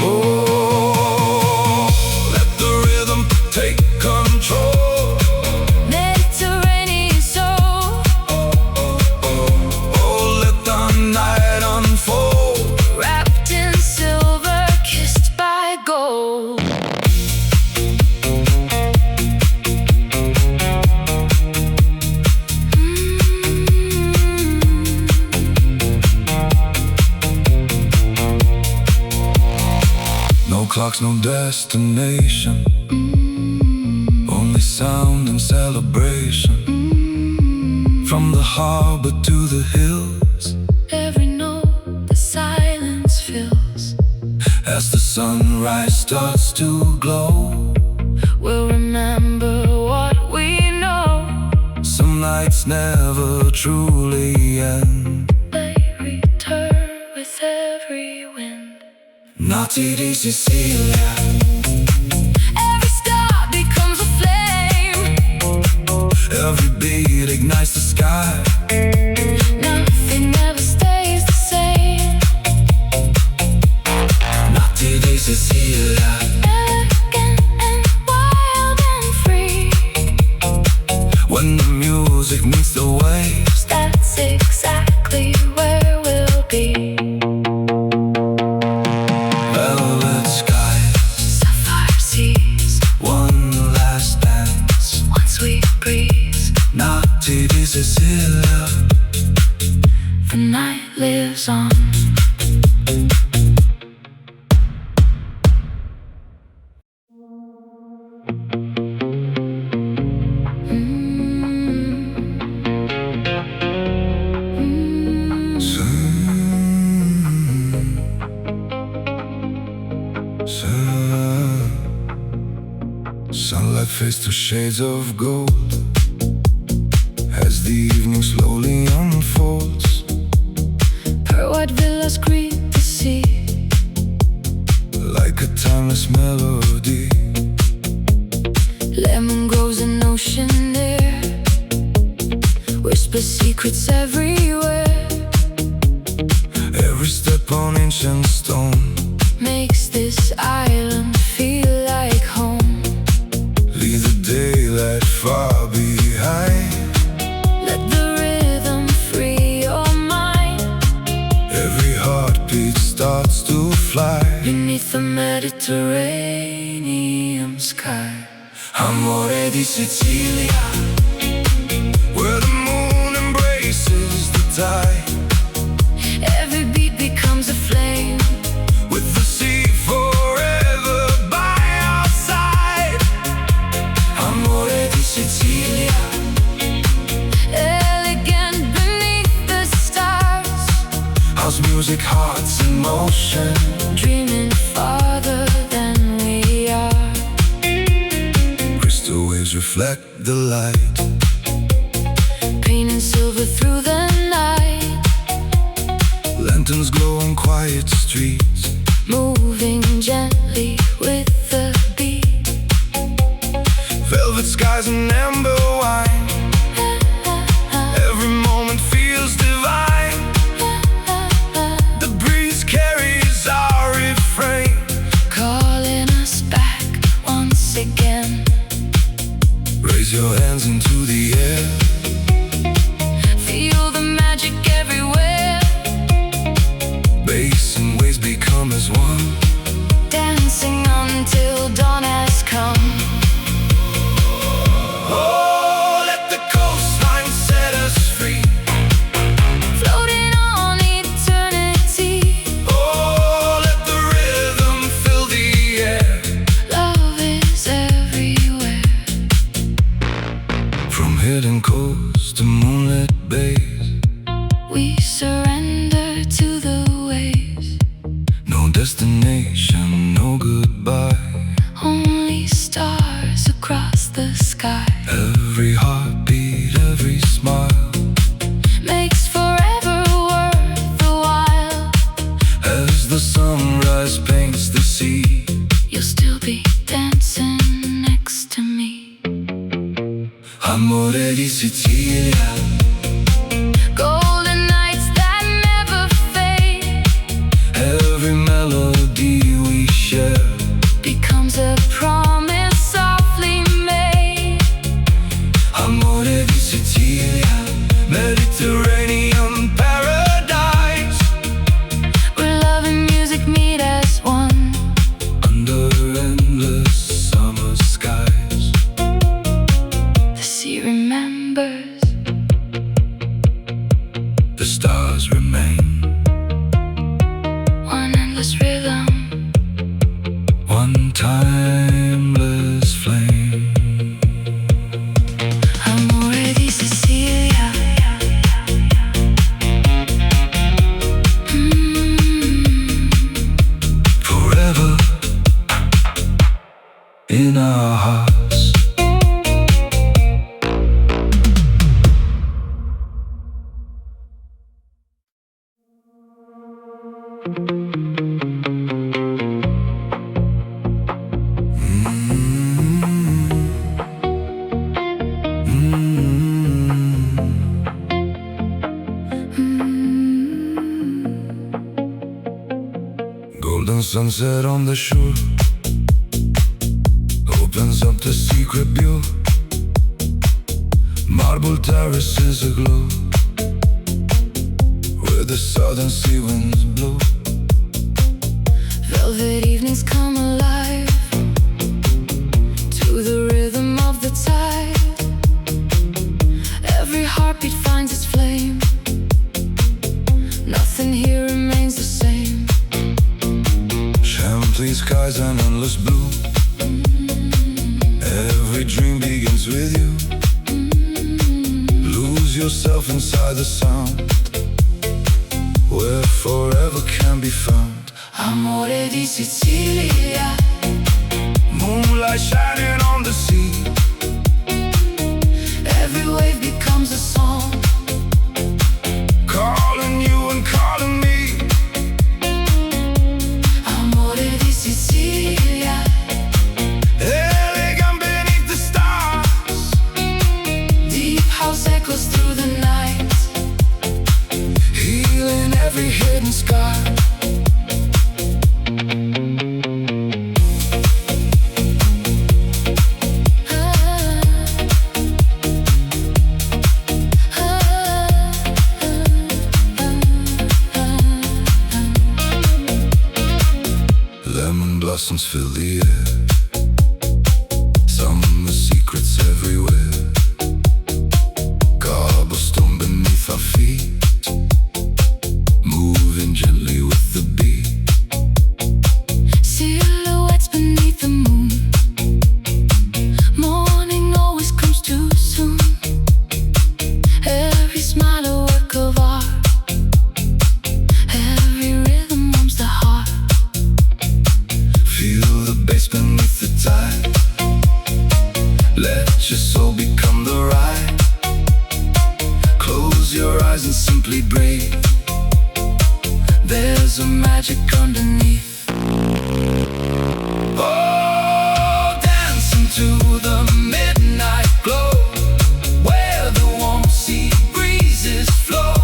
Speaker 1: Oh, let the rhythm take control.
Speaker 2: Mediterranean soul.
Speaker 1: Oh, let the night unfold.
Speaker 2: Wrapped in silver.
Speaker 1: clocks, no destination, only sound and celebration. From the harbor to the hills,
Speaker 2: every note the silence fills.
Speaker 1: as the sunrise starts to glow,
Speaker 2: We'll remember what we know.
Speaker 1: some nights never truly end.
Speaker 2: They return with every wind.
Speaker 1: Notti di Sicilia,
Speaker 2: Every star becomes a flame.
Speaker 1: every beat ignites the sky.
Speaker 2: Nothing ever stays the same.
Speaker 1: Notti di Sicilia,
Speaker 2: Elegant and wild and free.
Speaker 1: when the music meets the waves,
Speaker 2: That's exactly where we'll be.
Speaker 1: velvet skies,
Speaker 2: Sapphire seas,
Speaker 1: one last dance.
Speaker 2: one sweet breeze.
Speaker 1: Notti di Sicilia,
Speaker 2: The night lives on.
Speaker 1: Sunlight fades to shades of gold as the evening slowly unfolds.
Speaker 2: Her white villas greet the sea.
Speaker 1: Like a timeless melody,
Speaker 2: Lemon grows in ocean air. Whisper secrets everywhere.
Speaker 1: every step on ancient stone
Speaker 2: Makes this island feel like home.
Speaker 1: leave the daylight far behind.
Speaker 2: Let the rhythm free your mind.
Speaker 1: Every heartbeat starts to fly
Speaker 2: Beneath the Mediterranean sky.
Speaker 1: Amore di Sicilia, where the moon embraces the tide,
Speaker 2: Every beat becomes a flame.
Speaker 1: with the sea forever by our side. Amore di Sicilia,
Speaker 2: Elegant beneath the stars.
Speaker 1: house music, hearts in motion,
Speaker 2: Dreaming farther than we are.
Speaker 1: crystal waves reflect the light,
Speaker 2: Painting silver through the night.
Speaker 1: lanterns glow on quiet streets,
Speaker 2: Moving gently with the beat.
Speaker 1: velvet skies and amber wine. Every moment feels divine. The breeze carries our refrain,
Speaker 2: Calling us back once again.
Speaker 1: raise your hands into the air.
Speaker 2: Feel the magic everywhere.
Speaker 1: Bass and waves become as one,
Speaker 2: Dancing until dawn has come.
Speaker 1: oh, let the coastline set us free.
Speaker 2: Floating on eternity.
Speaker 1: Oh, let the rhythm fill the air.
Speaker 2: Love is everywhere.
Speaker 1: From hidden coasts to moonlit bays,
Speaker 2: We surrender to the waves.
Speaker 1: no destination, no goodbye.
Speaker 2: Only stars across the sky.
Speaker 1: Every heartbeat, every smile,
Speaker 2: Makes forever worth the while.
Speaker 1: as the sunrise paints the sea.
Speaker 2: You'll still be dancing next to me.
Speaker 1: Amore di Sicilia,
Speaker 2: Golden nights that never fade.
Speaker 1: every melody we share,
Speaker 2: Becomes a promise softly made.
Speaker 1: amore di Sicilia, Mediterranean paradise,
Speaker 2: Where love and music meet as one.
Speaker 1: under endless summer skies.
Speaker 2: The sea remembers.
Speaker 1: The stars remain,
Speaker 2: One endless rhythm.
Speaker 1: in our hearts. Golden sunset on the shore opens up the secret view. Marble terraces aglow where the southern sea winds blow.
Speaker 2: Velvet evenings come alive to the rhythm of the tide. Every heartbeat finds its flame. Nothing here remains the same.
Speaker 1: Champagne skies and endless blue. Every dream begins with you. Lose yourself inside the sound where forever can be found.
Speaker 2: Amore di Sicilia,
Speaker 1: Moonlight shining on the sea.
Speaker 2: every wave becomes a song.
Speaker 1: Calling you and calling me.
Speaker 2: Amore di Sicilia,
Speaker 1: Elegant beneath the stars.
Speaker 2: deep house echoes through the night.
Speaker 1: Healing every hidden scar. Lemon blossoms fill the air. Summer secrets everywhere. Cobblestone beneath our feet, moving gently with the beat.
Speaker 2: Silhouettes beneath the moon. Morning always comes too soon. Every smile a work of art. Every rhythm warms the heart.
Speaker 1: Feel the bass beneath the tide. Let your soul become the ride. Close your eyes and simply breathe. There's a magic underneath. Oh, dancing to the midnight glow, where the warm sea breezes flow.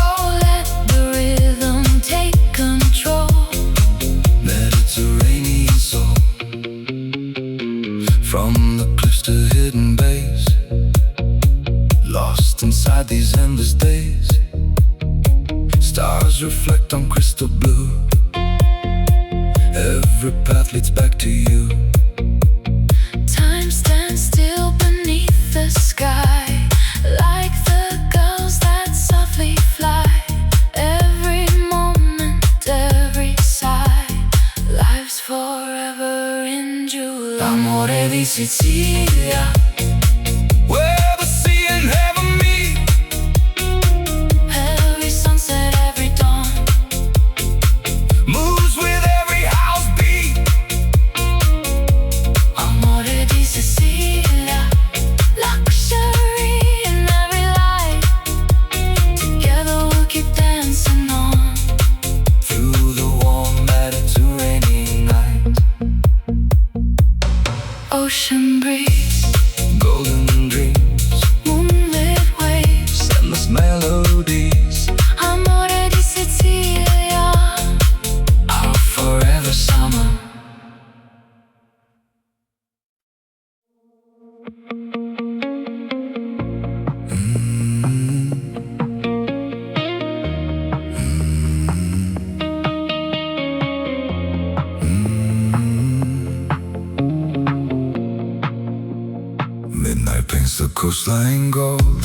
Speaker 2: Oh, let the rhythm take control.
Speaker 1: Mediterranean soul. From the cliffs to hidden bays, lost inside these endless days. Stars reflect on crystal blue. Every path leads back to you.
Speaker 2: Time stands still beneath the sky, like the gulls that softly fly. Every moment, every sigh, life's forever in July.
Speaker 1: Amore di Sicilia, where the sea and heaven meet.
Speaker 2: Every sunset, every dawn,
Speaker 1: Moves with every house beat.
Speaker 2: amore di Sicilia, luxury in every light. Together we'll keep dancing on.
Speaker 1: Through the warm Mediterranean night.
Speaker 2: Ocean breeze,
Speaker 1: Golden dreams,
Speaker 2: moonlit waves,
Speaker 1: endless melodies.
Speaker 2: amore di Sicilia,
Speaker 1: Our forever summer. Midnight paints the coastline gold.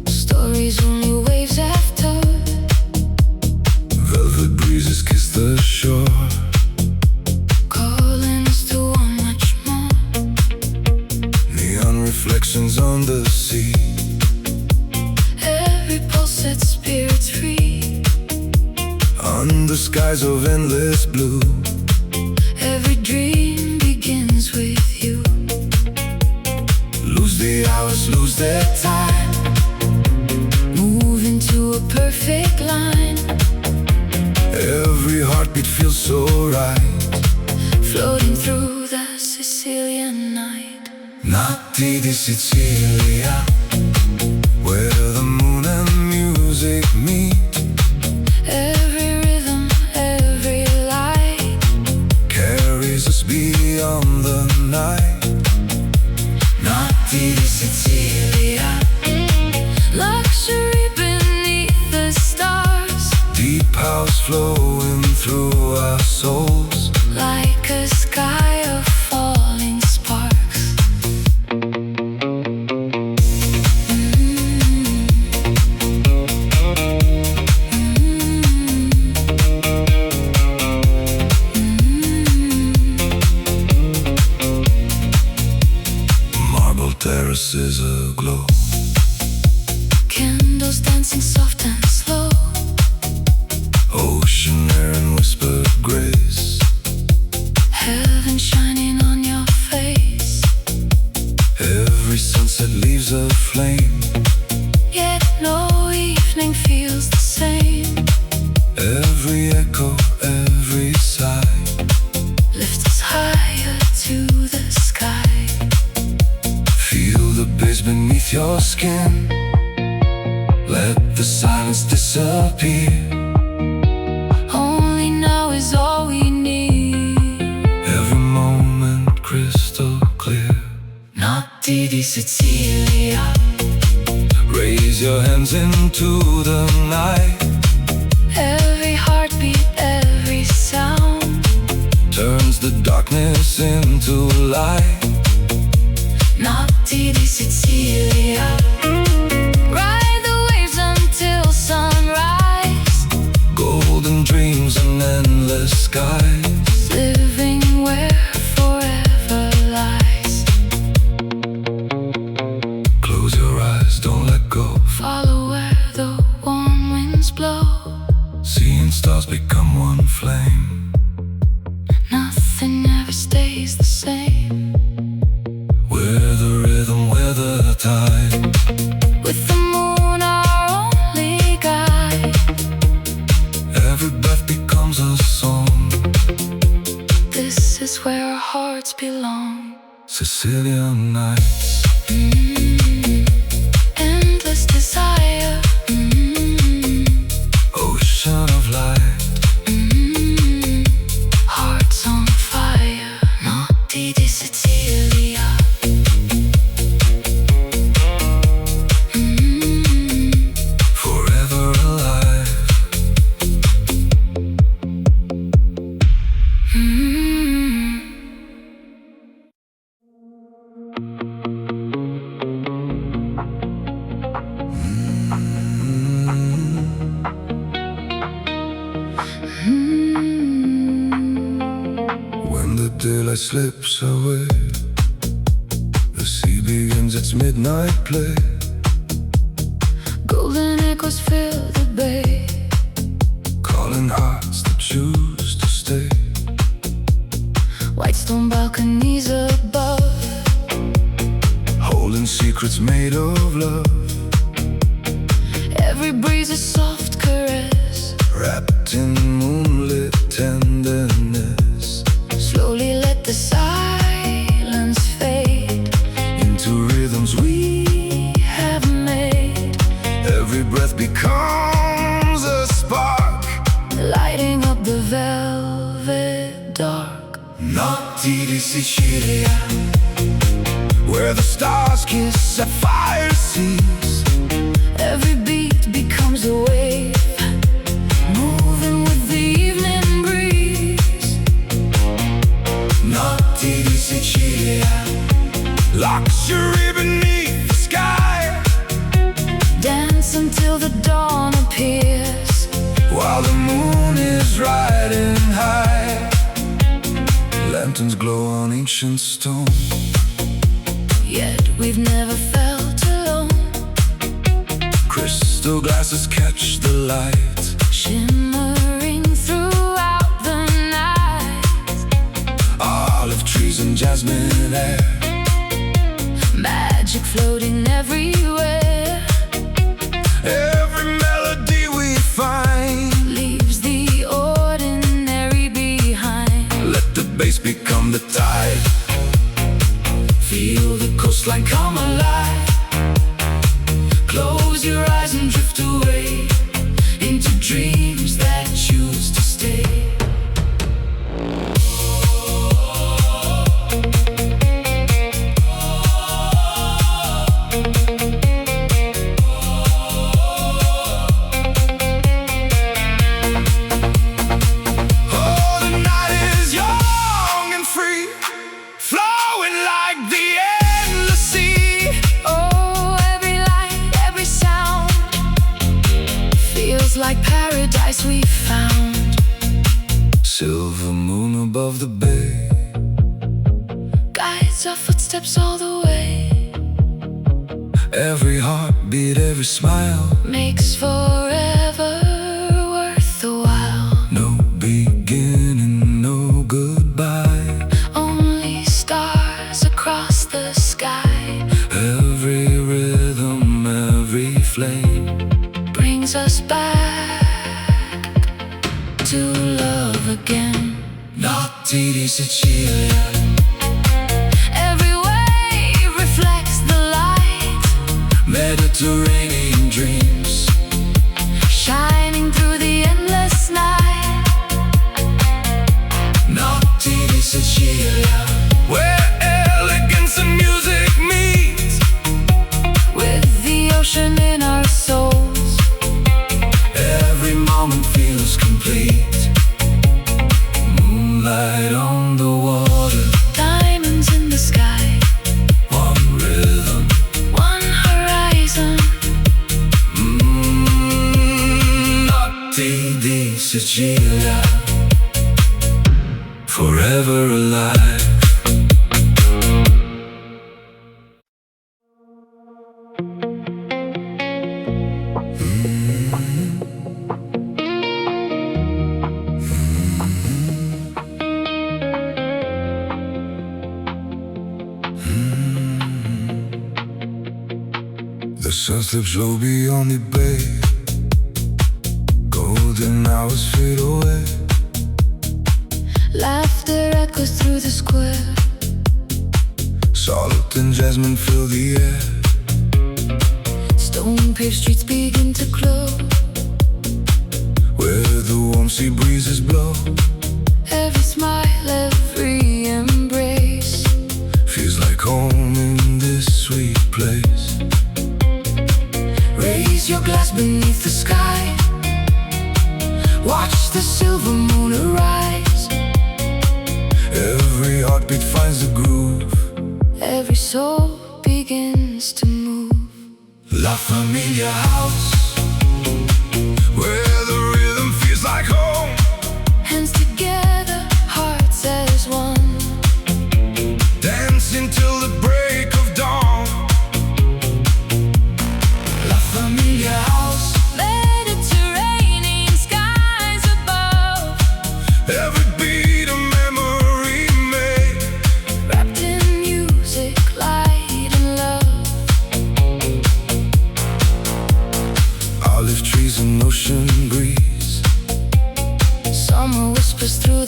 Speaker 2: stories only waves have told.
Speaker 1: Velvet breezes kiss the shore.
Speaker 2: Calling us to want much more.
Speaker 1: Neon reflections on the sea.
Speaker 2: Every pulse sets spirits free.
Speaker 1: Under skies of endless blue.
Speaker 2: Every dream begins begins with you.
Speaker 1: Lose the hours, lose their time.
Speaker 2: Move into a perfect line.
Speaker 1: Every heartbeat feels so right.
Speaker 2: Floating through the Sicilian night.
Speaker 1: Notti di Sicilia, where the moon and music meet.
Speaker 2: Every rhythm, every light
Speaker 1: Carries us beyond the night. Notti di Sicilia,
Speaker 2: luxury beneath the stars.
Speaker 1: deep house flowing through our souls.
Speaker 2: Like a sky of falling sparks.
Speaker 1: Marble terraces aglow.
Speaker 2: Candles dancing soft and slow.
Speaker 1: Ocean air and whispered grace.
Speaker 2: Heaven shining on your face.
Speaker 1: Every sunset leaves a flame.
Speaker 2: Yet no evening feels the same.
Speaker 1: Every echo, every sigh.
Speaker 2: Lift us higher to the sky.
Speaker 1: Feel the bass beneath your skin. Let the silence disappear.
Speaker 2: Only now is all we need.
Speaker 1: Every moment crystal clear.
Speaker 2: Notti di Sicilia.
Speaker 1: Raise your hands into the night.
Speaker 2: Every heartbeat, every sound
Speaker 1: Turns the darkness into light.
Speaker 2: Notti di Sicilia. Ride the waves until sunrise.
Speaker 1: Golden dreams and endless skies.
Speaker 2: Living where forever lies.
Speaker 1: Close your eyes, don't let go.
Speaker 2: Follow where the warm winds blow.
Speaker 1: Seeing stars become one flame.
Speaker 2: Nothing ever stays the same.
Speaker 1: We're the rhythm, we're the tide.
Speaker 2: With the moon our only guide.
Speaker 1: Every breath becomes a song.
Speaker 2: This is where our hearts belong.
Speaker 1: Sicilian nights.
Speaker 2: Endless desire.
Speaker 1: Ocean of light.
Speaker 2: Hearts on fire. Notti di Sicilia.
Speaker 1: Forever alive. When the daylight slips away, the sea begins its midnight play.
Speaker 2: Golden echoes fill the bay.
Speaker 1: Calling hearts that choose to stay.
Speaker 2: White stone balconies above.
Speaker 1: Holding secrets made of love.
Speaker 2: Every breeze a soft caress.
Speaker 1: Wrapped in moonlit tenderness.
Speaker 2: Slowly let the silence fade
Speaker 1: Into rhythms we
Speaker 2: have made.
Speaker 1: Every breath becomes a spark.
Speaker 2: Lighting up the velvet dark.
Speaker 1: Notti di Sicilia, where the stars kiss sapphire seas.
Speaker 2: Every beat becomes a wave, moving with the evening breeze.
Speaker 1: Notti di Sicilia, luxury beneath the sky.
Speaker 2: Dance until the dawn appears.
Speaker 1: While the moon is riding high. Lanterns glow on ancient stone.
Speaker 2: Yet we've never felt alone.
Speaker 1: Crystal glasses catch the light.
Speaker 2: Shimmering throughout the night.
Speaker 1: Olive trees breeze and jasmine air.
Speaker 2: Magic floating everywhere.
Speaker 1: Every melody we find
Speaker 2: leaves the ordinary behind.
Speaker 1: Let the bass become the tide. Feel the coastline come alive. Close your eyes and drift away into dreams that choose to stay.
Speaker 2: Like paradise we found.
Speaker 1: Silver moon above the bay
Speaker 2: guides our footsteps all the way.
Speaker 1: Every heartbeat, every smile
Speaker 2: makes forever worth the while.
Speaker 1: No beginning, no goodbye.
Speaker 2: Only stars across the sky.
Speaker 1: Every rhythm, every flame
Speaker 2: brings us back to love again.
Speaker 1: Notti di Sicilia.
Speaker 2: Every wave reflects the light.
Speaker 1: Mediterranean dreams
Speaker 2: shining through the endless night.
Speaker 1: Notti di Sicilia, where elegance and music meet,
Speaker 2: with the ocean in our souls.
Speaker 1: Every moment feels complete. Moonlight on the water,
Speaker 2: diamonds in the sky.
Speaker 1: One rhythm,
Speaker 2: one horizon.
Speaker 1: Notti di Sicilia, forever alive. The sun slips low beyond the bay. Golden hours fade away.
Speaker 2: Laughter echoes through the square.
Speaker 1: Salt and jasmine fill the air.
Speaker 2: Stone-paved streets begin to glow,
Speaker 1: where the warm sea breezes blow.
Speaker 2: Every smile, every embrace
Speaker 1: feels like home in this sweet place.
Speaker 2: Raise your glass beneath the sky. Watch the silver moon arise.
Speaker 1: Every heartbeat finds a groove.
Speaker 2: Every soul begins to move.
Speaker 1: La Familia house, where the rhythm feels like home.
Speaker 2: Hands together, hearts as one.
Speaker 1: Dancing till the break of dawn. La Familia house,
Speaker 2: Mediterranean skies above.
Speaker 1: every beat a memory made.
Speaker 2: Wrapped in music, light and love.
Speaker 1: Olive trees and ocean breeze.
Speaker 2: Summer whispers through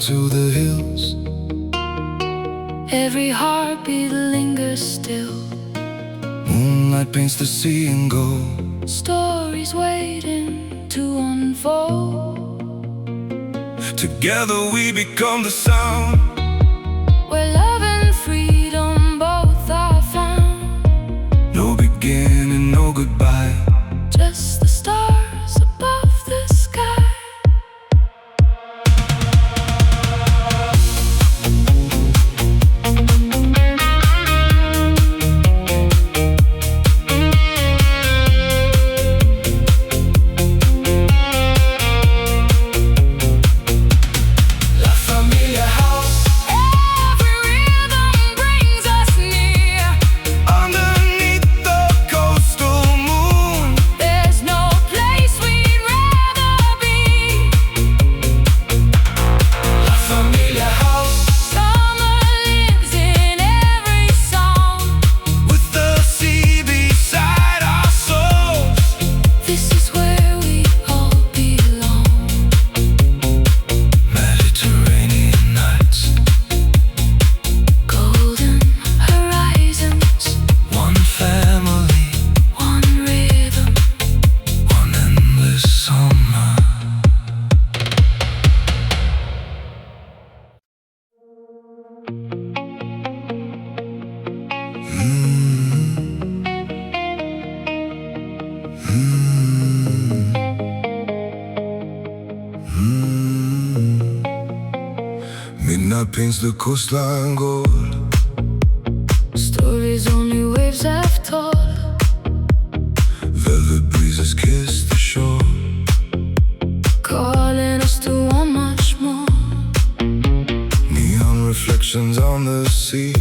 Speaker 1: to the hills.
Speaker 2: Every heartbeat lingers still.
Speaker 1: Moonlight paints the sea in gold.
Speaker 2: Stories waiting to unfold.
Speaker 1: Together we become the sound,
Speaker 2: where love and freedom both are found.
Speaker 1: no beginning, no goodbye,
Speaker 2: just the stars above the sky.
Speaker 1: Midnight paints the coastline gold.
Speaker 2: Stories only waves have told.
Speaker 1: Velvet breezes kiss the shore,
Speaker 2: calling us to want much more.
Speaker 1: Neon reflections on the sea.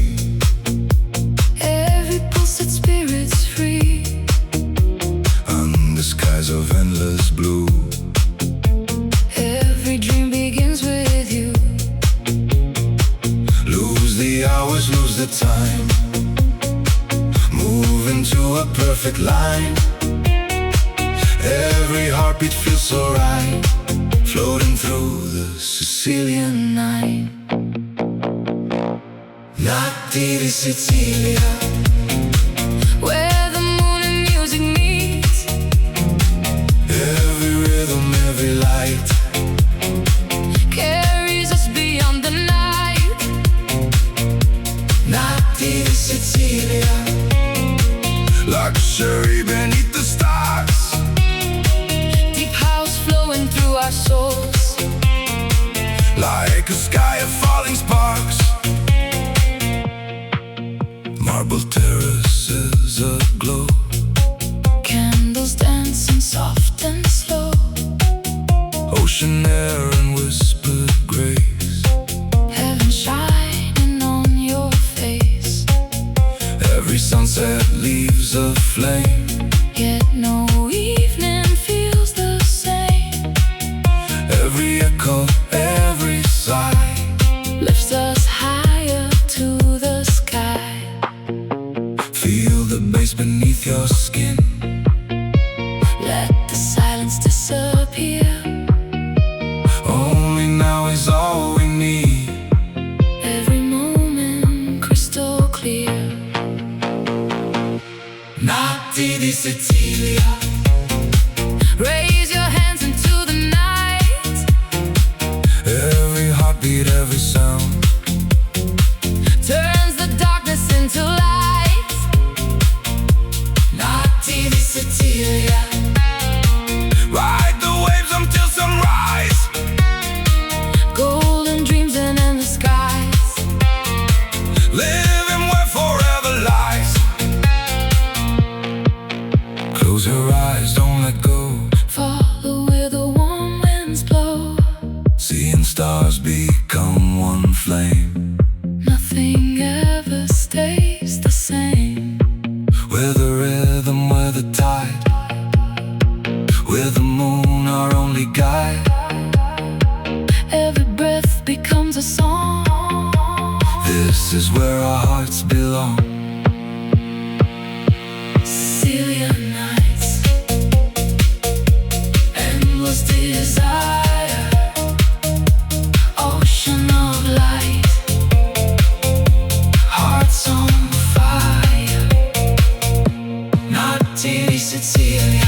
Speaker 2: Every pulse set spirits free.
Speaker 1: Under skies of endless blue.
Speaker 2: Every dream begins with you.
Speaker 1: Lose the hours, lose the time. Move into a perfect line. Every heartbeat feels so right. Floating through the Sicilian night. Notti di Sicilia,
Speaker 2: where the moon and music meet.
Speaker 1: every rhythm, every light
Speaker 2: carries us beyond the night.
Speaker 1: Notti di Sicilia, luxury beneath the stars.
Speaker 2: Deep house flowing through our souls.
Speaker 1: Like a sky of falling sparks. Marble terraces aglow.
Speaker 2: Candles dancing soft and slow.
Speaker 1: Ocean air and whispered grace.
Speaker 2: Heaven shining on your face.
Speaker 1: Every sunset leaves a flame.
Speaker 2: Yet no evening feels the same.
Speaker 1: Every echo, every sigh
Speaker 2: Lifts us higher to the sky.
Speaker 1: feel the bass beneath your skin.
Speaker 2: Let the silence disappear.
Speaker 1: Only now is all we need.
Speaker 2: Every moment crystal clear.
Speaker 1: Notti di Sicilia,
Speaker 2: Raise your hands into the night.
Speaker 1: every heartbeat, every sound
Speaker 2: Turns the darkness into light.
Speaker 1: Notti di Sicilia, ride the waves until sunrise.
Speaker 2: Golden dreams and endless skies.
Speaker 1: Living where forever lies. Close your eyes, don't let go.
Speaker 2: Follow where the warm winds blow.
Speaker 1: Seeing stars become one flame.
Speaker 2: Nothing ever stays the same.
Speaker 1: Where the rhythm, where the tide, where the moon, our only guide.
Speaker 2: Every breath becomes a song.
Speaker 1: This is where our hearts belong.
Speaker 2: Sicilian nights, endless desire. Ocean Notti di Sicilia.